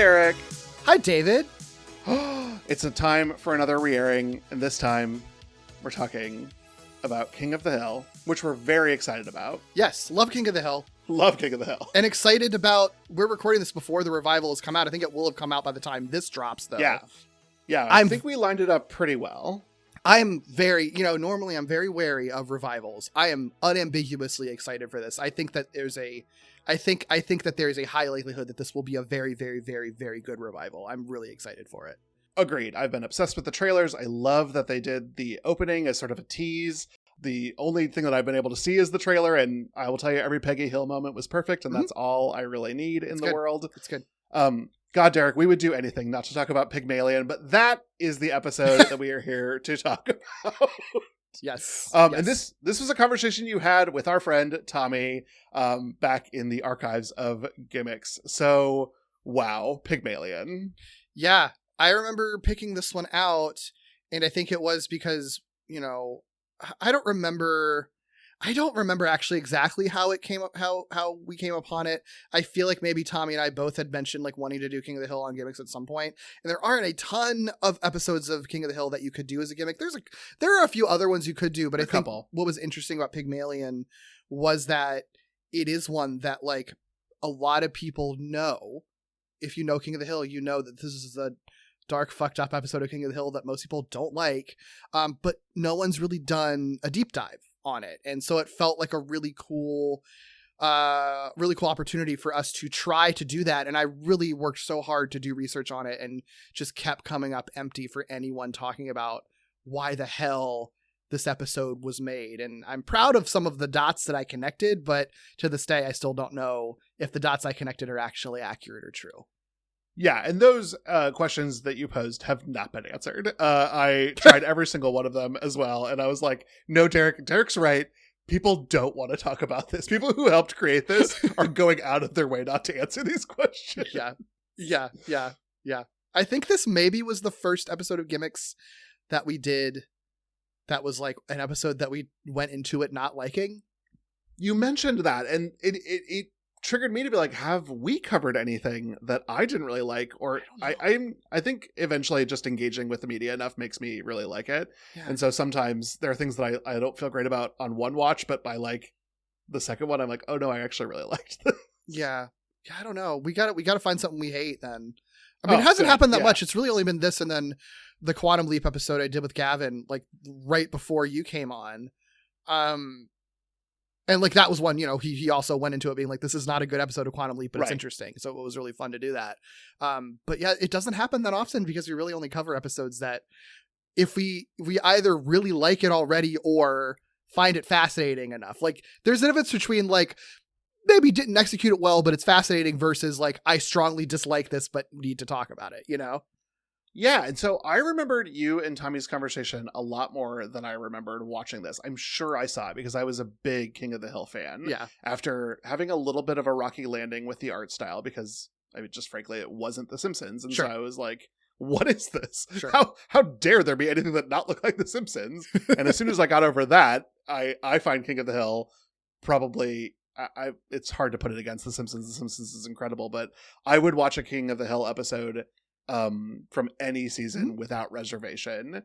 Derek. Hi, David. It's a time for another Reairing, and this time we're talking about King of the Hill, which we're very excited about. Yes, love King of the Hill. Love King of the Hill. And excited about, we're recording this before the revival has come out. I think it will have come out by the time this drops, though. Yeah, I think we lined it up pretty well. I'm very, normally I'm very wary of revivals. I am unambiguously excited for this. I think that there's a high likelihood that this will be a very, very, very, very good revival. I'm really excited for it. Agreed. I've been obsessed with the trailers. I love that they did the opening as sort of a tease. The only thing that I've been able to see is the trailer, and I will tell you, every Peggy Hill moment was perfect, and that's all I really need in the world. It's good. God, Derek, we would do anything not to talk about Pigmalion, but that is the episode that we are here to talk about. Yes. And this was a conversation you had with our friend Tommy back in the archives of Gimmicks. So, wow, Pigmalion. Yeah, I remember picking this one out, and I think it was because, I don't remember actually exactly how it came up, how we came upon it. I feel like maybe Tommy and I both had mentioned like wanting to do King of the Hill on Gimmicks at some point. And there aren't a ton of episodes of King of the Hill that you could do as a gimmick. There are a few other ones you could do, but I think what was interesting about Pygmalion was that it is one that like a lot of people know. If you know King of the Hill, you know that this is a dark, fucked up episode of King of the Hill that most people don't like. But no one's really done a deep dive on it, and so it felt like a really cool opportunity for us to try to do that. And I really worked so hard to do research on it, and just kept coming up empty for anyone talking about why the hell this episode was made. And I'm proud of some of the dots that I connected, but to this day I still don't know if the dots I connected are actually accurate or true. Yeah, and those questions that you posed have not been answered. I tried every single one of them as well, and I was like, no, Derek's right. People don't want to talk about this. People who helped create this are going out of their way not to answer these questions. Yeah. I think this maybe was the first episode of Gimmicks that we did that was like an episode that we went into it not liking. You mentioned that, and it triggered me to be like, have we covered anything that I didn't really like? Or I think eventually just engaging with the media enough makes me really like it. Yeah. And so sometimes there are things that I don't feel great about on one watch, but by like the second one, I'm like, oh no, I actually really liked this. Yeah. I don't know. We got to find something we hate then. I mean, it hasn't happened that much. It's really only been this and then the Quantum Leap episode I did with Gavin, like right before you came on. And like that was one, he also went into it being like, this is not a good episode of Quantum Leap, but it's interesting. So it was really fun to do that. But yeah, it doesn't happen that often because we really only cover episodes that if we either really like it already or find it fascinating enough. Like there's a difference between like maybe didn't execute it well, but it's fascinating versus like I strongly dislike this, but need to talk about it, Yeah, and so I remembered you and Tommy's conversation a lot more than I remembered watching this. I'm sure I saw it because I was a big King of the Hill fan. Yeah. After having a little bit of a rocky landing with the art style because, I mean, just frankly, it wasn't The Simpsons. And so I was like, what is this? Sure. How dare there be anything that not look like The Simpsons? And as soon as I got over that, I find King of the Hill probably... it's hard to put it against The Simpsons. The Simpsons is incredible, but I would watch a King of the Hill episode from any season without reservation,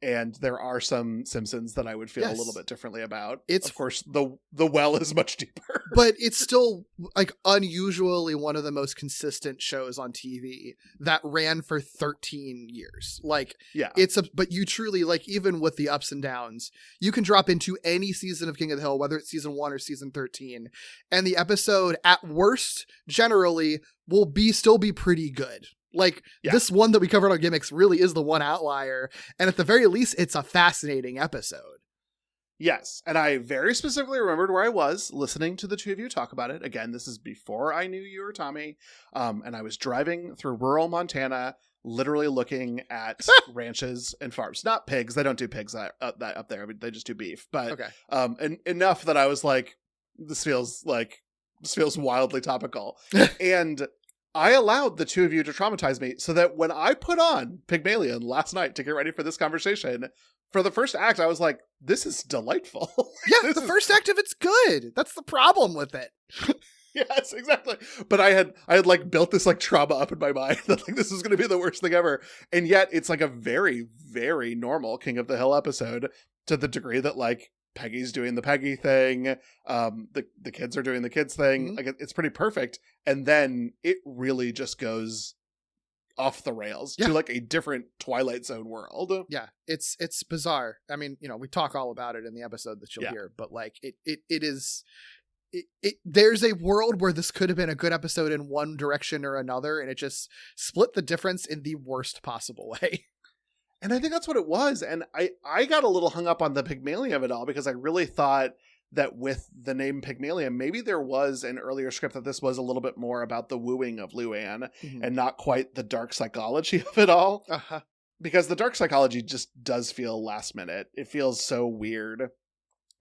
and there are some Simpsons that I would feel a little bit differently about. It's of course the well is much deeper, but it's still like unusually one of the most consistent shows on TV that ran for 13 years. Like but you truly like, even with the ups and downs, you can drop into any season of King of the Hill, whether it's season 1 or season 13, and the episode at worst generally will still be pretty good. Like this one that we covered on Gimmicks really is the one outlier. And at the very least, it's a fascinating episode. Yes. And I very specifically remembered where I was listening to the two of you talk about it. Again, this is before I knew you or Tommy. And I was driving through rural Montana, literally looking at ranches and farms. Not pigs. They don't do pigs up there. I mean, they just do beef. But and enough that I was like, this feels wildly topical. And I allowed the two of you to traumatize me so that when I put on Pygmalion last night to get ready for this conversation, for the first act, I was like, this is delightful. Yeah, the first act of it's good. That's the problem with it. Yes, exactly. But I had like built this like trauma up in my mind that like this was going to be the worst thing ever. And yet it's like a very, very normal King of the Hill episode to the degree that like Peggy's doing the Peggy thing. The kids are doing the kids thing. Like it's pretty perfect. And then it really just goes off the rails to like a different Twilight Zone world. Yeah, it's bizarre. I mean, we talk all about it in the episode that you'll hear, but like it is. There's a world where this could have been a good episode in one direction or another, and it just split the difference in the worst possible way. And I think that's what it was. And I got a little hung up on the Pygmalion of it all because I really thought that with the name Pygmalion, maybe there was an earlier script that this was a little bit more about the wooing of Luanne and not quite the dark psychology of it all. Because the dark psychology just does feel last minute. It feels so weird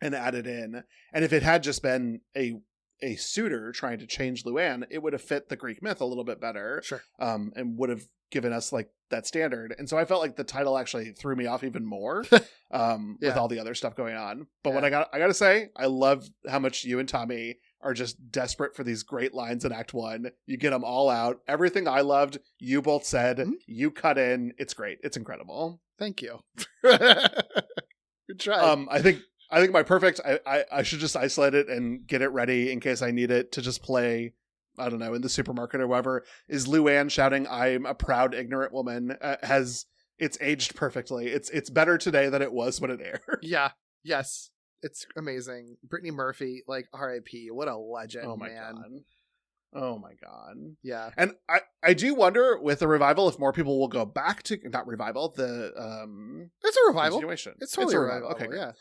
and added in. And if it had just been a suitor trying to change Luanne, it would have fit the Greek myth a little bit better. Sure. And would have given us like that standard. And so I felt like the title actually threw me off even more with all the other stuff going on. But what I got to say, I love how much you and Tommy are just desperate for these great lines in Act 1. You get them all out. Everything I loved, you both said, you cut in. It's great. It's incredible. Thank you. Good try. I think my perfect, I should just isolate it and get it ready in case I need it to just play, I don't know, in the supermarket or whatever, is Luanne shouting, "I'm a proud, ignorant woman," it's aged perfectly. It's better today than it was when it aired. Yeah. Yes. It's amazing. Brittany Murphy, like R.I.P. What a legend, man. God. Oh my God. Yeah. And I do wonder with the revival if more people will go back to, not revival, it's a revival. Continuation. It's totally a revival. Okay, great. Yeah.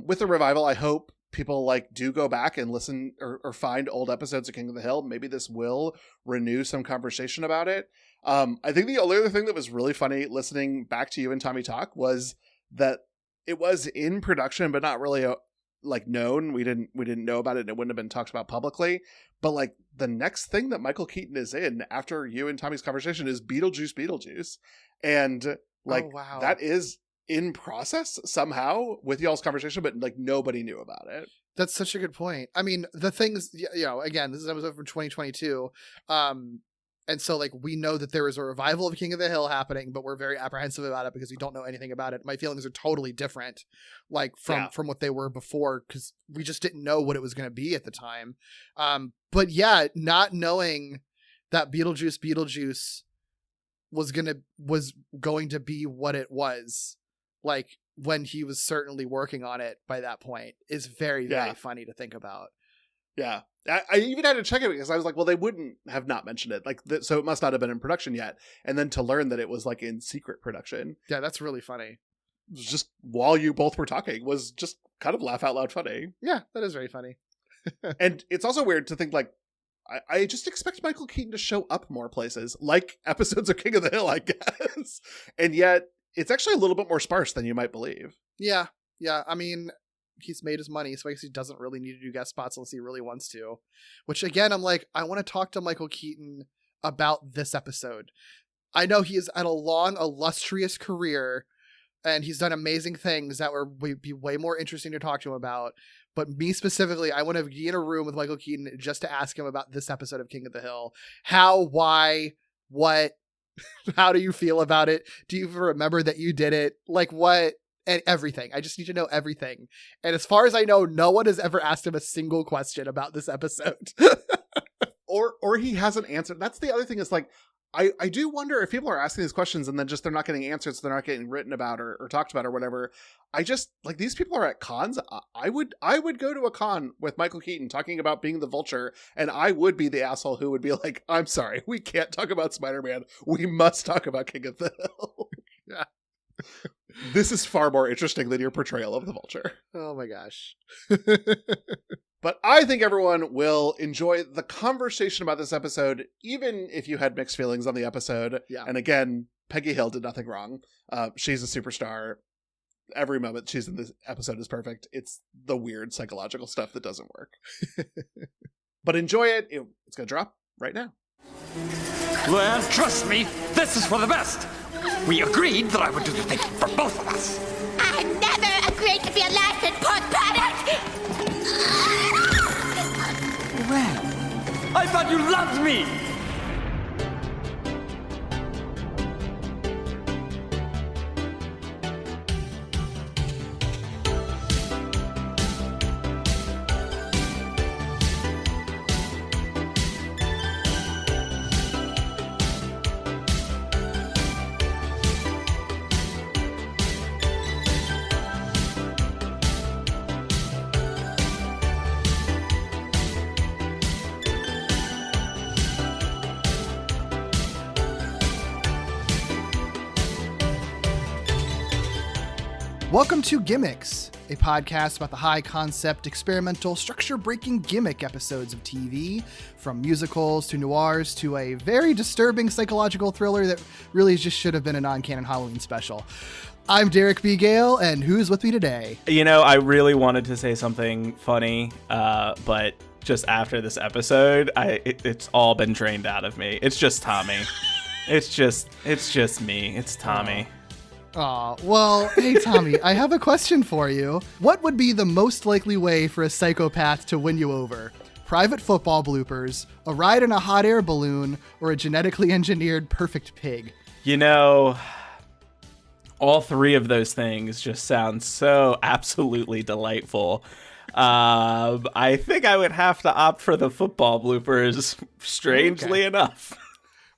With the revival, I hope people like do go back and listen or find old episodes of King of the Hill. Maybe this will renew some conversation about it. I think the only other thing that was really funny listening back to you and Tommy talk was that it was in production, but not really like known. We didn't know about it. And it wouldn't have been talked about publicly. But like the next thing that Michael Keaton is in after you and Tommy's conversation is Beetlejuice. And like that is in process somehow with y'all's conversation, but like nobody knew about it. That's such a good point. I mean, the things, again, this is an episode from 2022. And so like we know that there is a revival of King of the Hill happening, but we're very apprehensive about it because we don't know anything about it. My feelings are totally different, like from what they were before, because we just didn't know what it was going to be at the time. But yeah, not knowing that Beetlejuice was going to be what it was, like when he was certainly working on it by that point, is very, very funny to think about. Yeah. I even had to check it because I was like, well, they wouldn't have not mentioned it. Like, so it must not have been in production yet. And then to learn that it was like in secret production. Yeah, that's really funny. It was just while you both were talking was just kind of laugh out loud funny. Yeah, that is very funny. And it's also weird to think like, I just expect Michael Keaton to show up more places, like episodes of King of the Hill, I guess. And yet it's actually a little bit more sparse than you might believe. Yeah. Yeah. I mean, he's made his money, so I guess he doesn't really need to do guest spots unless he really wants to. Which again, I'm like, I want to talk to Michael Keaton about this episode. I know he has had a long, illustrious career, and he's done amazing things that would be way more interesting to talk to him about. But me specifically, I want to be in a room with Michael Keaton just to ask him about this episode of King of the Hill. How, why, what, how do you feel about it? Do you remember that you did it? Like what? And everything. I just need to know everything. And as far as I know, no one has ever asked him a single question about this episode. or he hasn't answered. That's the other thing is like, I do wonder if people are asking these questions and then just they're not getting answers, so they're not getting written about or talked about or whatever. I just like these people are at cons. I would go to a con with Michael Keaton talking about being the Vulture, and I would be the asshole who would be like, I'm sorry, we can't talk about Spider-Man. We must talk about King of the Hill. Yeah. This is far more interesting than your portrayal of the Vulture. Oh my gosh. But I think everyone will enjoy the conversation about this episode, even if you had mixed feelings on the episode. Yeah. And again, Peggy Hill did nothing wrong. She's a superstar. Every moment she's in this episode is perfect. It's the weird psychological stuff that doesn't work. But enjoy it. It's going to drop right now. Luanne, trust me, this is for the best. We agreed that I would do the thing for both of us. I never agreed to be a last and post product! Well, I thought you loved me! Welcome to Gimmicks, a podcast about the high-concept, experimental, structure-breaking gimmick episodes of TV, from musicals to noirs to a very disturbing psychological thriller that really just should have been a non-canon Halloween special. I'm Derek B. Gale, and who's with me today? You know, I really wanted to say something funny, but just after this episode, it's all been drained out of me. It's just Tommy. It's just me. It's Tommy. Aw, well, hey Tommy, I have a question for you. What would be the most likely way for a psychopath to win you over? Private football bloopers, a ride in a hot air balloon, or a genetically engineered perfect pig? You know, all three of those things just sound so absolutely delightful. I think I would have to opt for the football bloopers, strangely enough.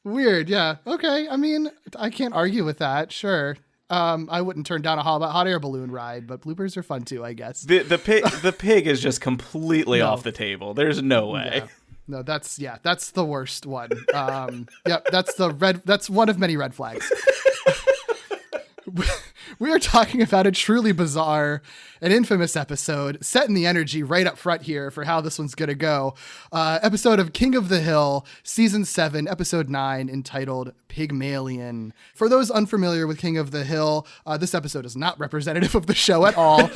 Weird, yeah. Okay, I mean, I can't argue with that, sure. I wouldn't turn down a hot air balloon ride, but bloopers are fun too, I guess. The pig is just completely off the table. There's no way. Yeah. No, that's the worst one. That's one of many red flags. We are talking about a truly bizarre and infamous episode, setting the energy right up front here for how this one's going to go. Episode of King of the Hill, Season 7, Episode 9, entitled Pigmalion. For those unfamiliar with King of the Hill, this episode is not representative of the show at all.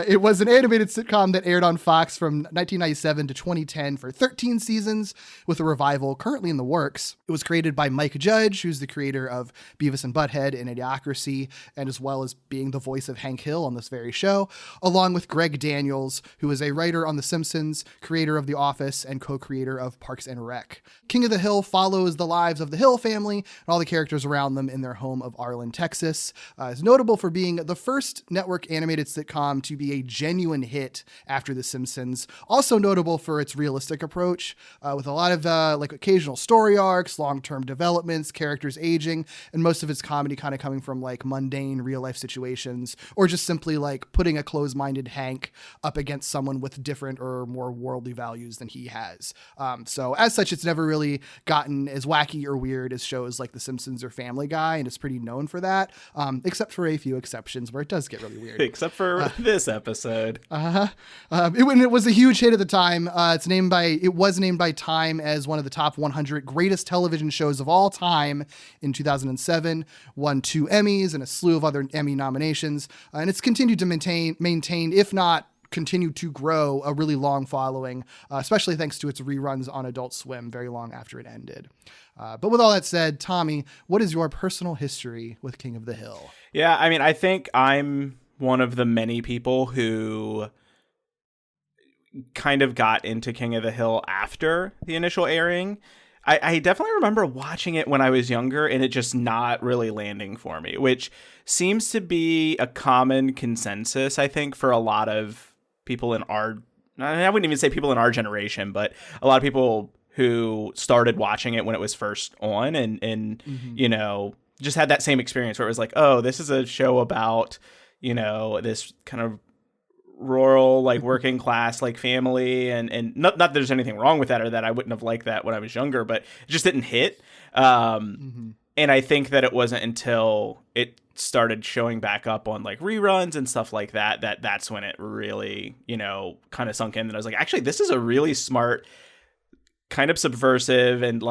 It was an animated sitcom that aired on Fox from 1997 to 2010 for 13 seasons, with a revival currently in the works. It was created by Mike Judge, who's the creator of Beavis and Butthead and Idiocracy, and as well as being the voice of Hank Hill on this very show, along with Greg Daniels, who is a writer on The Simpsons, creator of The Office, and co-creator of Parks and Rec. King of the Hill follows the lives of the Hill family and all the characters around them in their home of Arlen, Texas. It's notable for being the first network animated sitcom to be a genuine hit after The Simpsons. Also notable for its realistic approach, with a lot of occasional story arcs, long-term developments, characters aging, and most of its comedy kind of coming from mundane real-life situations, or just simply putting a closed-minded Hank up against someone with different or more worldly values than he has. So as such, it's never really gotten as wacky or weird as shows like The Simpsons or Family Guy, and it's pretty known for that, except for a few exceptions where it does get really weird. Except for this episode. It was a huge hit at the time. It was named by Time as one of the top 100 greatest television shows of all time in 2007, won 2 Emmys and a slew of other Emmy nominations, and it's continued to maintain, if not continue to grow, a really long following, especially thanks to its reruns on Adult Swim very long after it ended. But with all that said, Tommy, what is your personal history with King of the Hill? Yeah, I mean, I think I'm one of the many people who kind of got into King of the Hill after the initial airing. I definitely remember watching it when I was younger and it just not really landing for me, which seems to be a common consensus, I think, for a lot of people in I wouldn't even say people in our generation, but a lot of people who started watching it when it was first on and you know, just had that same experience where it was like, oh, this is a show about, you know, this kind of rural, working class, family, and not that there's anything wrong with that or that I wouldn't have liked that when I was younger, but it just didn't hit. And I think that it wasn't until it started showing back up on reruns and stuff like that's when it really, you know, kind of sunk in. And I was like, actually, this is a really smart, kind of subversive and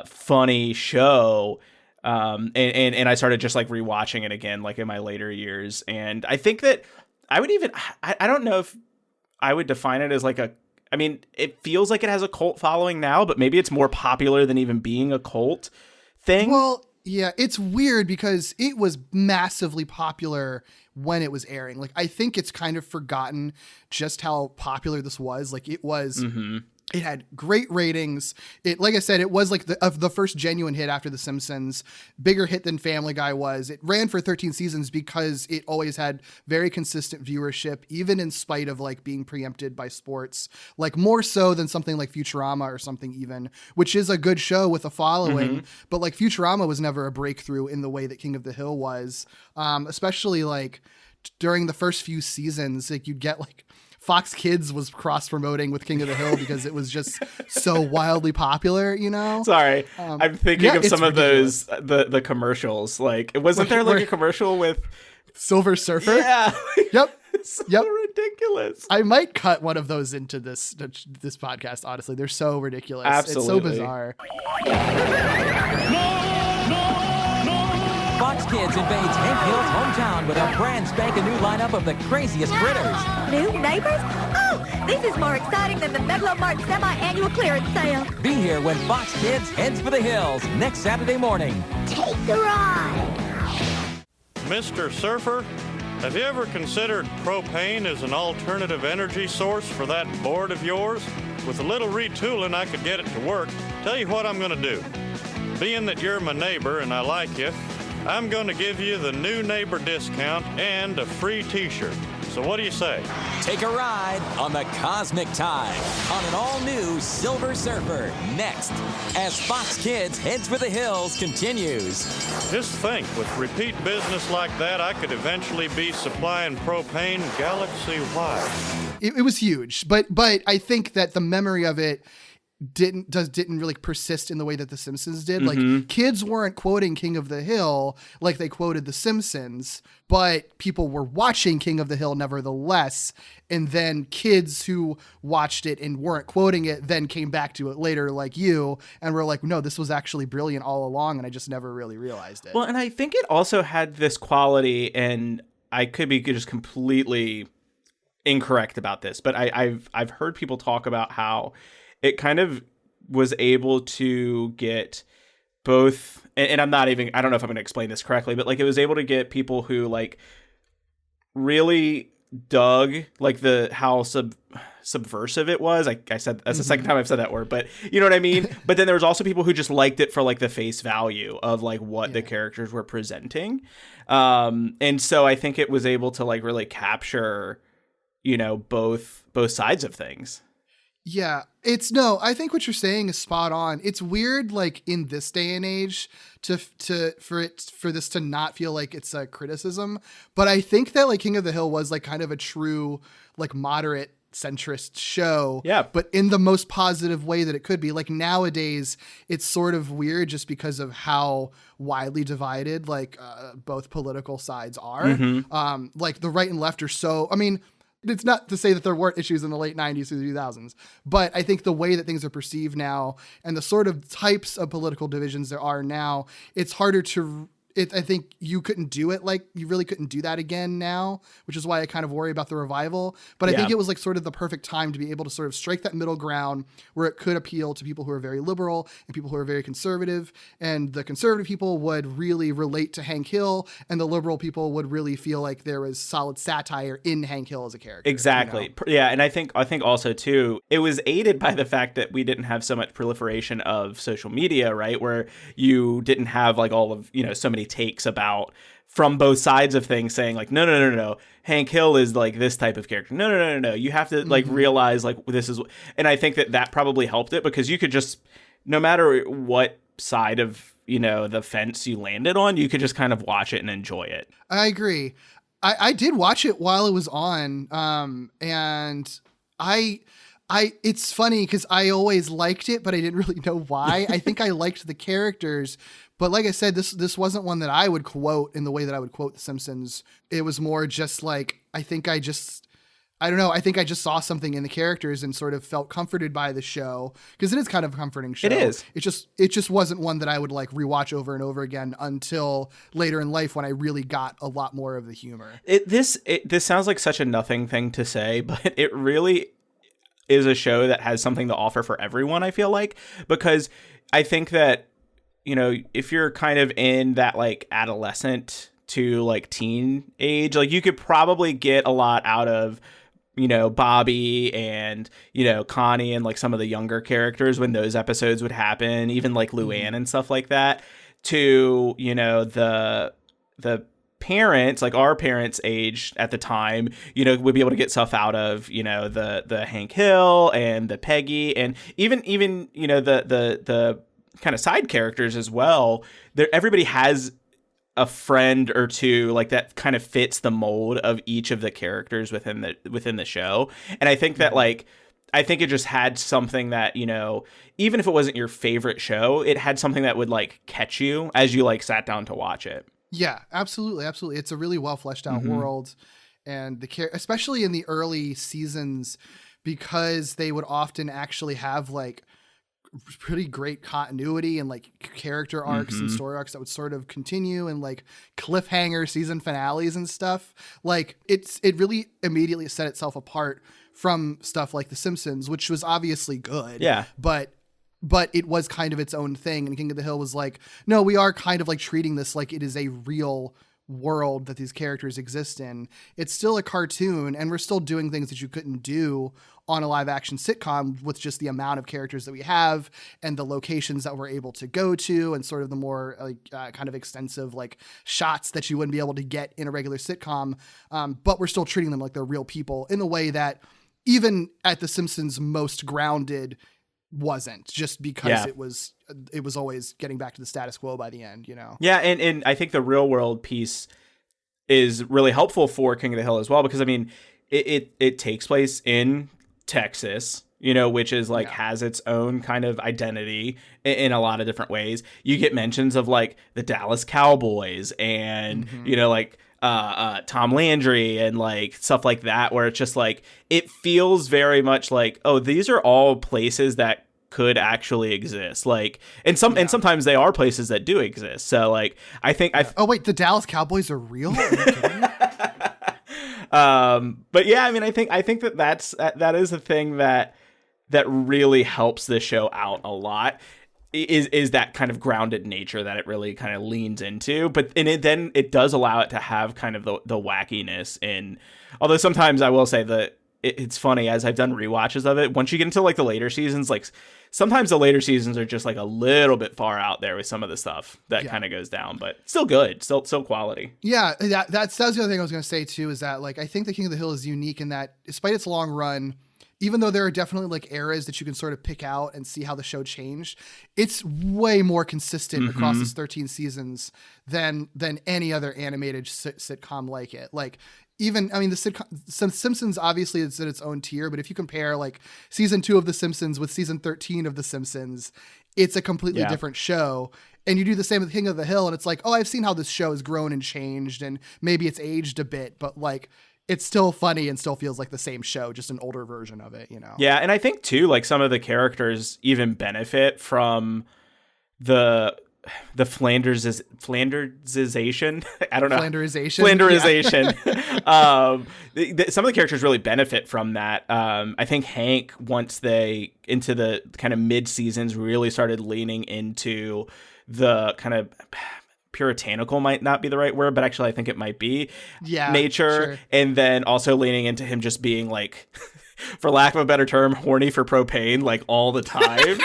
funny show. And I started just rewatching it again, in my later years. And I think that I don't know if I would define it as I mean, it feels like it has a cult following now, but maybe it's more popular than even being a cult thing. Well, yeah, it's weird because it was massively popular when it was airing. I think it's kind of forgotten just how popular this was. It was It had great ratings. It, like I said, it was like the first genuine hit after The Simpsons, bigger hit than Family Guy was. It ran for 13 seasons because it always had very consistent viewership, even in spite of like being preempted by sports, like more so than something like Futurama or something even, which is a good show with a following. But like Futurama was never a breakthrough in the way that King of the Hill was, especially like during the first few seasons. Like you'd get like Fox Kids was cross-promoting with King of the Hill because it was just so wildly popular, you know? Sorry. I'm thinking of some of those, the commercials. Like, wasn't there like a commercial with Silver Surfer? Yeah. Yep. It's so ridiculous. I might cut one of those into this podcast, honestly. They're so ridiculous. Absolutely. It's so bizarre. Fox Kids invades Hank Hill's hometown with a brand spanking new lineup of the craziest critters. New neighbors? Oh, this is more exciting than the Megalomart semi-annual clearance sale. Be here when Fox Kids heads for the hills next Saturday morning. Take the ride. Mr. Surfer, have you ever considered propane as an alternative energy source for that board of yours? With a little retooling, I could get it to work. Tell you what I'm going to do. Being that you're my neighbor and I like you, I'm going to give you the new neighbor discount and a free t-shirt. So what do you say? Take a ride on the Cosmic Tide on an all-new Silver Surfer next as Fox Kids Heads for the Hills continues. Just think, with repeat business like that, I could eventually be supplying propane galaxy-wide. It was huge, but I think that the memory of it didn't really persist in the way that The Simpsons did. Like kids weren't quoting King of the Hill like they quoted The Simpsons, but people were watching King of the Hill nevertheless. And then kids who watched it and weren't quoting it then came back to it later, like you, and were like, no, this was actually brilliant all along. And I just never really realized it. Well, and I think it also had this quality, and I could be just completely incorrect about this, but I've heard people talk about how it kind of was able to get both, and I don't know if I'm going to explain this correctly, but like it was able to get people who like really dug like how subversive it was. I said that's the second time I've said that word, but you know what I mean? But then there was also people who just liked it for like the face value of like what the characters were presenting. And so I think it was able to like really capture, you know, both sides of things. Yeah, I think what you're saying is spot on. It's weird, like in this day and age for this to not feel like it's a criticism. But I think that like King of the Hill was like kind of a true, like moderate centrist show. Yeah. But in the most positive way that it could be. Like nowadays, it's sort of weird just because of how widely divided like both political sides are. Like the right and left are so, I mean, it's not to say that there weren't issues in the late 90s through the 2000s, but I think the way that things are perceived now and the sort of types of political divisions there are now, it's harder to I think you couldn't do it. Like you really couldn't do that again now, which is why I kind of worry about the revival. But I think it was like sort of the perfect time to be able to sort of strike that middle ground where it could appeal to people who are very liberal and people who are very conservative. And the conservative people would really relate to Hank Hill, and the liberal people would really feel like there was solid satire in Hank Hill as a character. Exactly. You know? Yeah. And I think also too, it was aided by the fact that we didn't have so much proliferation of social media, right? Where you didn't have like all of, you know, so many takes about from both sides of things saying like no, Hank Hill is like this type of character, no, you have to like realize like this is, and I think that probably helped it because you could just, no matter what side of, you know, the fence you landed on, you could just kind of watch it and enjoy it. I agree. I did watch it while it was on, and it's funny because I always liked it, but I didn't really know why. I think I liked the characters, but like I said, this wasn't one that I would quote in the way that I would quote The Simpsons. It was more just like, I think I just saw something in the characters and sort of felt comforted by the show, because it is kind of a comforting show. It is. It just wasn't one that I would like rewatch over and over again until later in life when I really got a lot more of the humor. This sounds like such a nothing thing to say, but it really is a show that has something to offer for everyone, I feel like, because I think that, you know, if you're kind of in that like adolescent to like teen age, like you could probably get a lot out of you know, Bobby and, you know, Connie and like some of the younger characters when those episodes would happen, even like Luanne and stuff like that, to, you know, the parents, like our parents' age at the time, you know, would be able to get stuff out of, you know, the Hank Hill and the Peggy, and even you know, the kind of side characters as well. Everybody has a friend or two like that kind of fits the mold of each of the characters within the show. And I think that like, I think it just had something that, you know, even if it wasn't your favorite show, it had something that would like catch you as you like sat down to watch it. Yeah, absolutely. Absolutely. It's a really well fleshed out world, and especially in the early seasons, because they would often actually have like pretty great continuity and like character arcs and story arcs that would sort of continue, and like cliffhanger season finales and stuff. Like it really immediately set itself apart from stuff like The Simpsons, which was obviously good. Yeah. But it was kind of its own thing. And King of the Hill was like, no, we are kind of like treating this like it is a real world that these characters exist in. It's still a cartoon, and we're still doing things that you couldn't do on a live action sitcom with just the amount of characters that we have and the locations that we're able to go to, and sort of the more like kind of extensive like shots that you wouldn't be able to get in a regular sitcom. But we're still treating them like they're real people in a way that even at The Simpsons most grounded wasn't, just because it was always getting back to the status quo by the end, you know? Yeah. And I think the real world piece is really helpful for King of the Hill as well, because I mean, it takes place in Texas, you know, which is like has its own kind of identity in a lot of different ways. You get mentions of like the Dallas Cowboys and, you know, like Tom Landry and like stuff like that, where it's just like, it feels very much like, oh, these are all places that could actually exist. Like, and sometimes they are places that do exist. So like, I think oh wait, the Dallas Cowboys are real? Are you kidding me? But yeah, I mean, I think that is the thing that really helps the show out a lot, is that kind of grounded nature that it really kind of leans into. But then it does allow it to have kind of the wackiness in, although sometimes I will say that it's funny, as I've done rewatches of it, once you get into like the later seasons, like sometimes the later seasons are just like a little bit far out there with some of the stuff that kind of goes down, but still good, still quality. Yeah, that's the other thing I was going to say too, is that like I think the King of the Hill is unique in that, despite its long run, even though there are definitely like eras that you can sort of pick out and see how the show changed, it's way more consistent across its 13 seasons than any other animated sitcom like it. Like, even, I mean, the Simpsons obviously is in its own tier, but if you compare like season 2 of The Simpsons with season 13 of The Simpsons, it's a completely different show. And you do the same with King of the Hill, and it's like, oh, I've seen how this show has grown and changed, and maybe it's aged a bit, but like, it's still funny and still feels like the same show, just an older version of it, you know? Yeah. And I think too, like some of the characters even benefit from the Flandersization. I don't know. Flanderization. Some of the characters really benefit from that. I think Hank, once they into the kind of mid seasons, really started leaning into the kind of puritanical, might not be the right word, but actually I think it might be, nature. Sure. And then also leaning into him just being like, for lack of a better term, horny for propane, like all the time.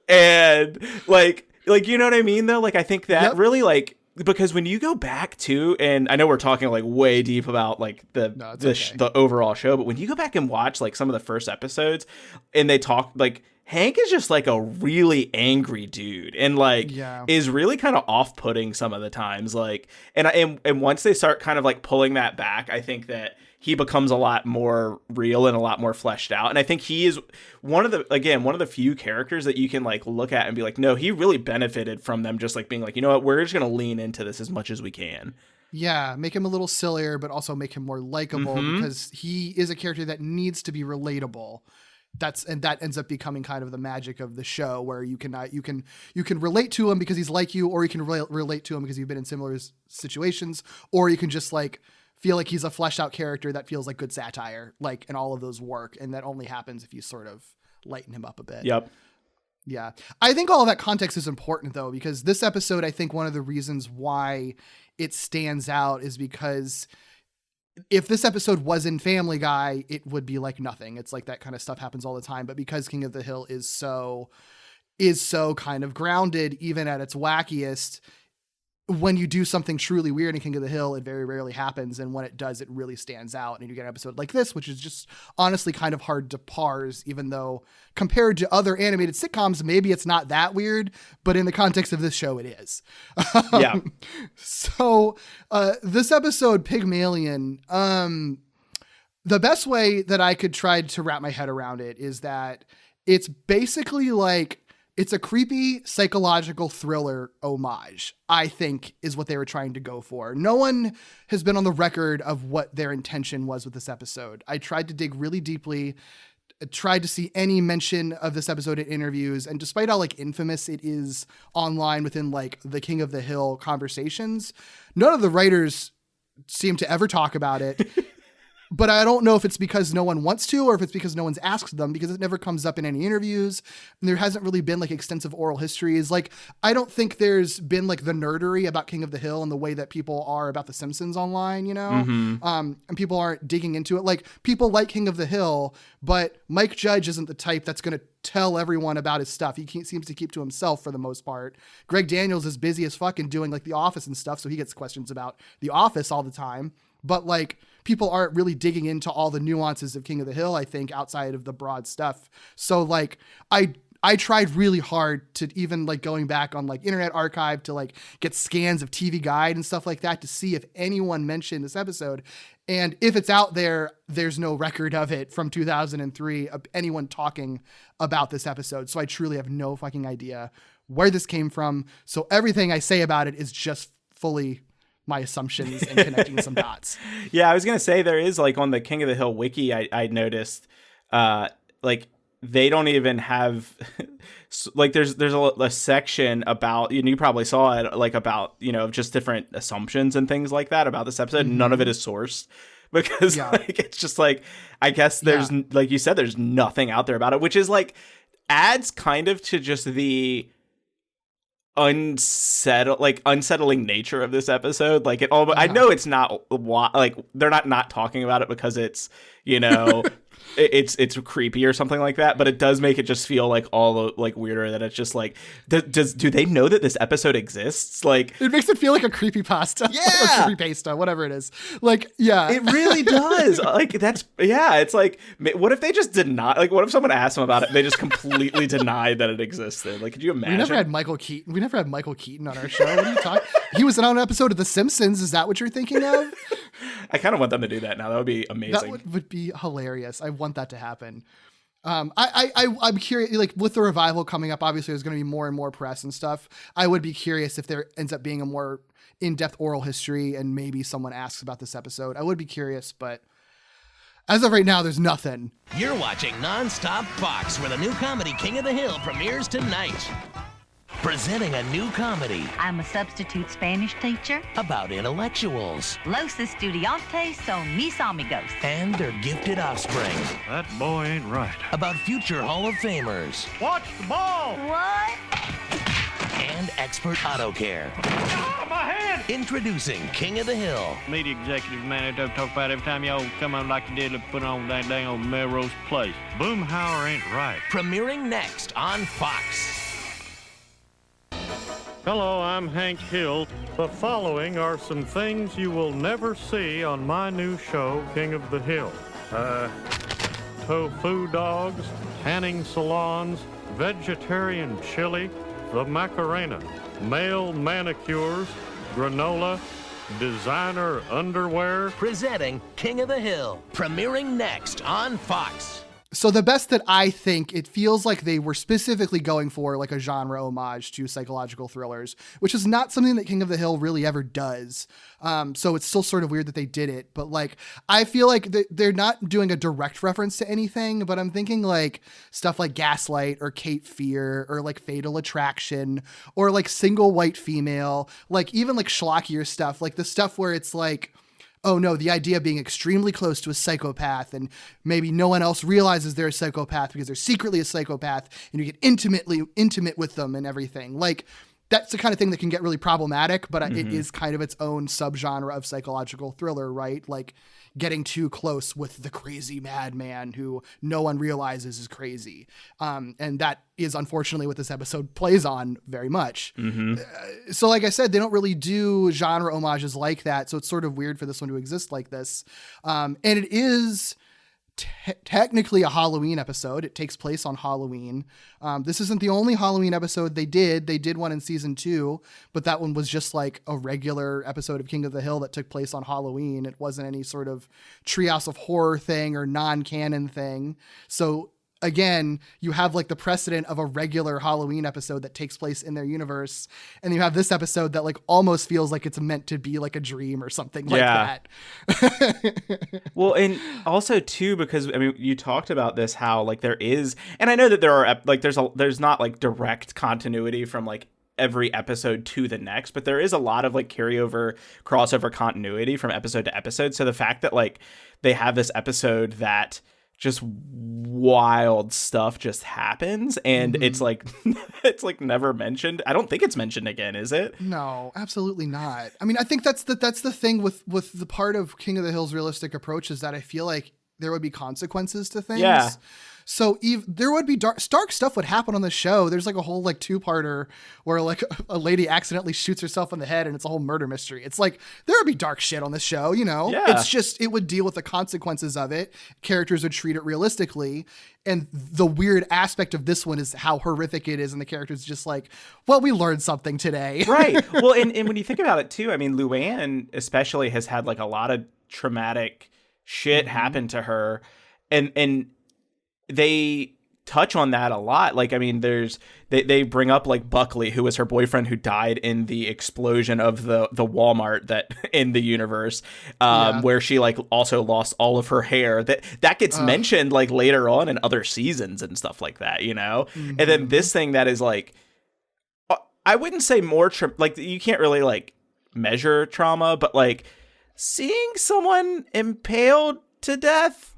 And like, you know what I mean though? Like, I think that really like, because when you go back to, and I know we're talking like way deep about like the overall show, but when you go back and watch like some of the first episodes and they talk, like Hank is just like a really angry dude, and like is really kind of off-putting some of the times. Like, and once they start kind of like pulling that back, I think that he becomes a lot more real and a lot more fleshed out. And I think he is one of the few characters that you can like look at and be like, no, he really benefited from them just like being like, you know what, we're just going to lean into this as much as we can. Yeah, make him a little sillier, but also make him more likable, because he is a character that needs to be relatable. That ends up becoming kind of the magic of the show, where you can relate to him because he's like you, or you can relate to him because you've been in similar situations, or you can just like feel like he's a fleshed out character that feels like good satire, like, and all of those work. And that only happens if you sort of lighten him up a bit. Yep. Yeah. I think all of that context is important though, because this episode, I think one of the reasons why it stands out is because If this episode was in Family Guy, it would be like nothing. It's like that kind of stuff happens all the time. But because King of the Hill is so kind of grounded, even at its wackiest, when you do something truly weird in King of the Hill, it very rarely happens. And when it does, it really stands out. And you get an episode like this, which is just honestly kind of hard to parse, even though compared to other animated sitcoms, maybe it's not that weird, but in the context of this show, it is. Yeah. So this episode, Pigmalion, the best way that I could try to wrap my head around it is that it's basically like, it's a creepy psychological thriller homage, I think, is what they were trying to go for. No one has been on the record of what their intention was with this episode. I tried to dig really deeply, tried to see any mention of this episode in interviews, and despite how like infamous it is online within like the King of the Hill conversations, none of the writers seem to ever talk about it. But I don't know if it's because no one wants to, or if it's because no one's asked them, because it never comes up in any interviews. And there hasn't really been like extensive oral histories. Like, I don't think there's been like the nerdery about King of the Hill and the way that people are about The Simpsons online, you know? And people aren't digging into it. Like, people like King of the Hill, but Mike Judge isn't the type that's going to tell everyone about his stuff. He seems to keep to himself for the most part. Greg Daniels is busy as fuck and doing like The Office and stuff, so he gets questions about The Office all the time. But like, people aren't really digging into all the nuances of King of the Hill, I think, outside of the broad stuff. So like, I tried really hard to even like going back on like Internet Archive to like get scans of TV Guide and stuff like that to see if anyone mentioned this episode. And if it's out there, there's no record of it from 2003 of anyone talking about this episode. So I truly have no fucking idea where this came from. So everything I say about it is just fully my assumptions and connecting some dots. Yeah, I was gonna say there is like on the King of the Hill wiki, I noticed like they don't even have like there's a section about, and you probably saw it, like about, you know, just different assumptions and things like that about this episode. None of it is sourced because like it's just like, I guess there's like you said, there's nothing out there about it, which is like adds kind of to just the unsettling nature of this episode. Like it all, I know it's not like they're not talking about it because it's, you know, it's creepy or something like that, but it does make it just feel like all like weirder that it's just like, do they know that this episode exists? Like it makes it feel like a creepypasta. Yeah. Or creepypasta, whatever it is. Like, yeah. It really does. Like that's, yeah, it's like, what if they just did not, like what if someone asked them about it and they just completely denied that it existed? Like, could you imagine? We never had Michael Keaton on our show. What are you talking? He was on an episode of The Simpsons. Is that what you're thinking of? I kind of want them to do that now. That would be amazing. That would be hilarious. I want that to happen. I'm curious, like with the revival coming up, obviously there's going to be more and more press and stuff. I would be curious if there ends up being a more in-depth oral history and maybe someone asks about this episode. I would be curious, but as of right now, there's nothing. You're watching Non-Stop Fox, where the new comedy King of the Hill premieres tonight. Presenting a new comedy. I'm a substitute Spanish teacher. About intellectuals. Los estudiantes son mis amigos. And their gifted offspring. That boy ain't right. About future Hall of Famers. Watch the ball! What? And expert auto care. Oh, my hand! Introducing King of the Hill. Media executive man that talk about every time y'all come on like you did, put on that dang old Melrose Place. Boomhauer ain't right. Premiering next on Fox. Hello, I'm Hank Hill. The following are some things you will never see on my new show, King of the Hill. Tofu dogs, tanning salons, vegetarian chili, the Macarena, male manicures, granola, designer underwear. Presenting King of the Hill. Premiering next on Fox. So the best that I think, it feels like they were specifically going for like a genre homage to psychological thrillers, which is not something that King of the Hill really ever does. So it's still sort of weird that they did it, but like, I feel like they're not doing a direct reference to anything, but I'm thinking like stuff like Gaslight or Cape Fear or like Fatal Attraction or like Single White Female, like even like schlockier stuff, like the stuff where it's like, oh no, the idea of being extremely close to a psychopath and maybe no one else realizes they're a psychopath because they're secretly a psychopath and you get intimate with them and everything. Like that's the kind of thing that can get really problematic, but it is kind of its own subgenre of psychological thriller, right? Like getting too close with the crazy madman who no one realizes is crazy. And that is unfortunately what this episode plays on very much. So like I said, they don't really do genre homages like that. So it's sort of weird for this one to exist like this. And it is technically a Halloween episode. It takes place on Halloween. This isn't the only Halloween episode they did. They did one in season 2, but that one was just like a regular episode of King of the Hill that took place on Halloween. It wasn't any sort of Treehouse of Horror thing or non-canon thing. So again, you have like the precedent of a regular Halloween episode that takes place in their universe. And you have this episode that like almost feels like it's meant to be like a dream or something like that. Well, and also too, because I mean, you talked about this, how like there is, and I know that there are like, there's not like direct continuity from like every episode to the next, but there is a lot of like carryover crossover continuity from episode to episode. So the fact that like they have this episode that just wild stuff just happens, and it's like never mentioned. I don't think it's mentioned again, is it? No, absolutely not. I mean, I think that's the thing with the part of King of the Hill's realistic approach is that I feel like there would be consequences to things. Yeah. So there would be dark stuff would happen on the show. There's like a whole like 2-parter where like a lady accidentally shoots herself in the head and it's a whole murder mystery. It's like, there would be dark shit on the show, you know? Yeah. It's just, it would deal with the consequences of it. Characters would treat it realistically. And the weird aspect of this one is how horrific it is. And the character's just like, well, we learned something today. Right. Well, and when you think about it too, I mean, Luanne especially has had like a lot of traumatic shit happen to her. And they touch on that a lot. Like, I mean, they bring up like Buckley, who was her boyfriend who died in the explosion of the Walmart that in the universe, where she like also lost all of her hair. That gets mentioned like later on in other seasons and stuff like that, you know? And then this thing that is like, I wouldn't say more, like you can't really like measure trauma, but like seeing someone impaled to death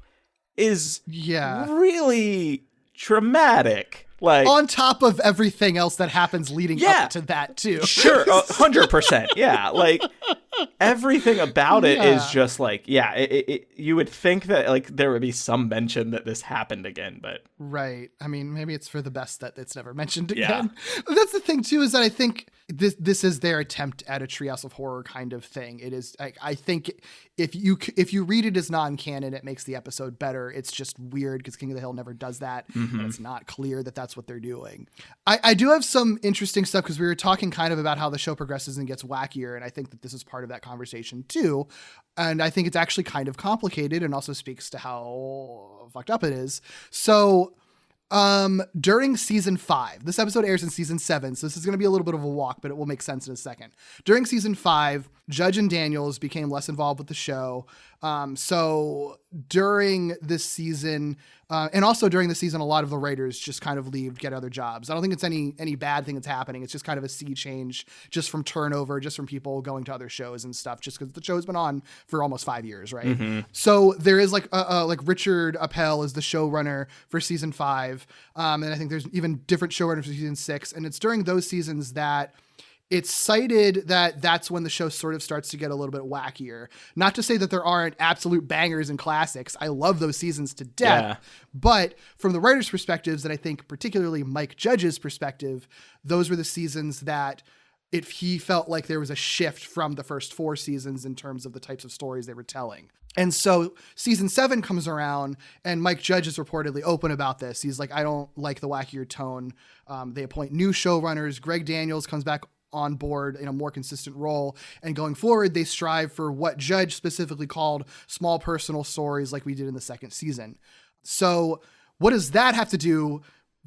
is really traumatic. Like on top of everything else that happens leading up to that too. Sure, 100%. Yeah, like everything about it is just like, you would think that like there would be some mention that this happened again, but right. I mean, maybe it's for the best that it's never mentioned again. Yeah. That's the thing too, is that I think this is their attempt at a Treehouse of Horror kind of thing. It is. I think if you read it as non-canon, it makes the episode better. It's just weird because King of the Hill never does that. And it's not clear that that's what they're doing. I do have some interesting stuff because we were talking kind of about how the show progresses and gets wackier. And I think that this is part of that conversation too. And I think it's actually kind of complicated and also speaks to how fucked up it is. So during season 5, this episode airs in season 7, so this is going to be a little bit of a walk, but it will make sense in a second. During season 5, Judge and Daniels became less involved with the show. So during this season, and also during the season, a lot of the writers just kind of leave, get other jobs. I don't think it's any bad thing that's happening. It's just kind of a sea change, just from turnover, just from people going to other shows and stuff, just because the show's been on for almost 5 years, right? So there is like Richard Appel is the showrunner for season 5. And I think there's even different showrunners for season 6. And it's during those seasons that it's cited that that's when the show sort of starts to get a little bit wackier. Not to say that there aren't absolute bangers and classics. I love those seasons to death. But from the writer's perspectives, and I think particularly Mike Judge's perspective, those were the seasons that he felt like there was a shift from the first 4 seasons in terms of the types of stories they were telling. And so season 7 comes around and Mike Judge is reportedly open about this. He's like, I don't like the wackier tone. They appoint new showrunners. Greg Daniels comes back on board in a more consistent role. And going forward, they strive for what Judge specifically called small personal stories like we did in the 2nd season. So what does that have to do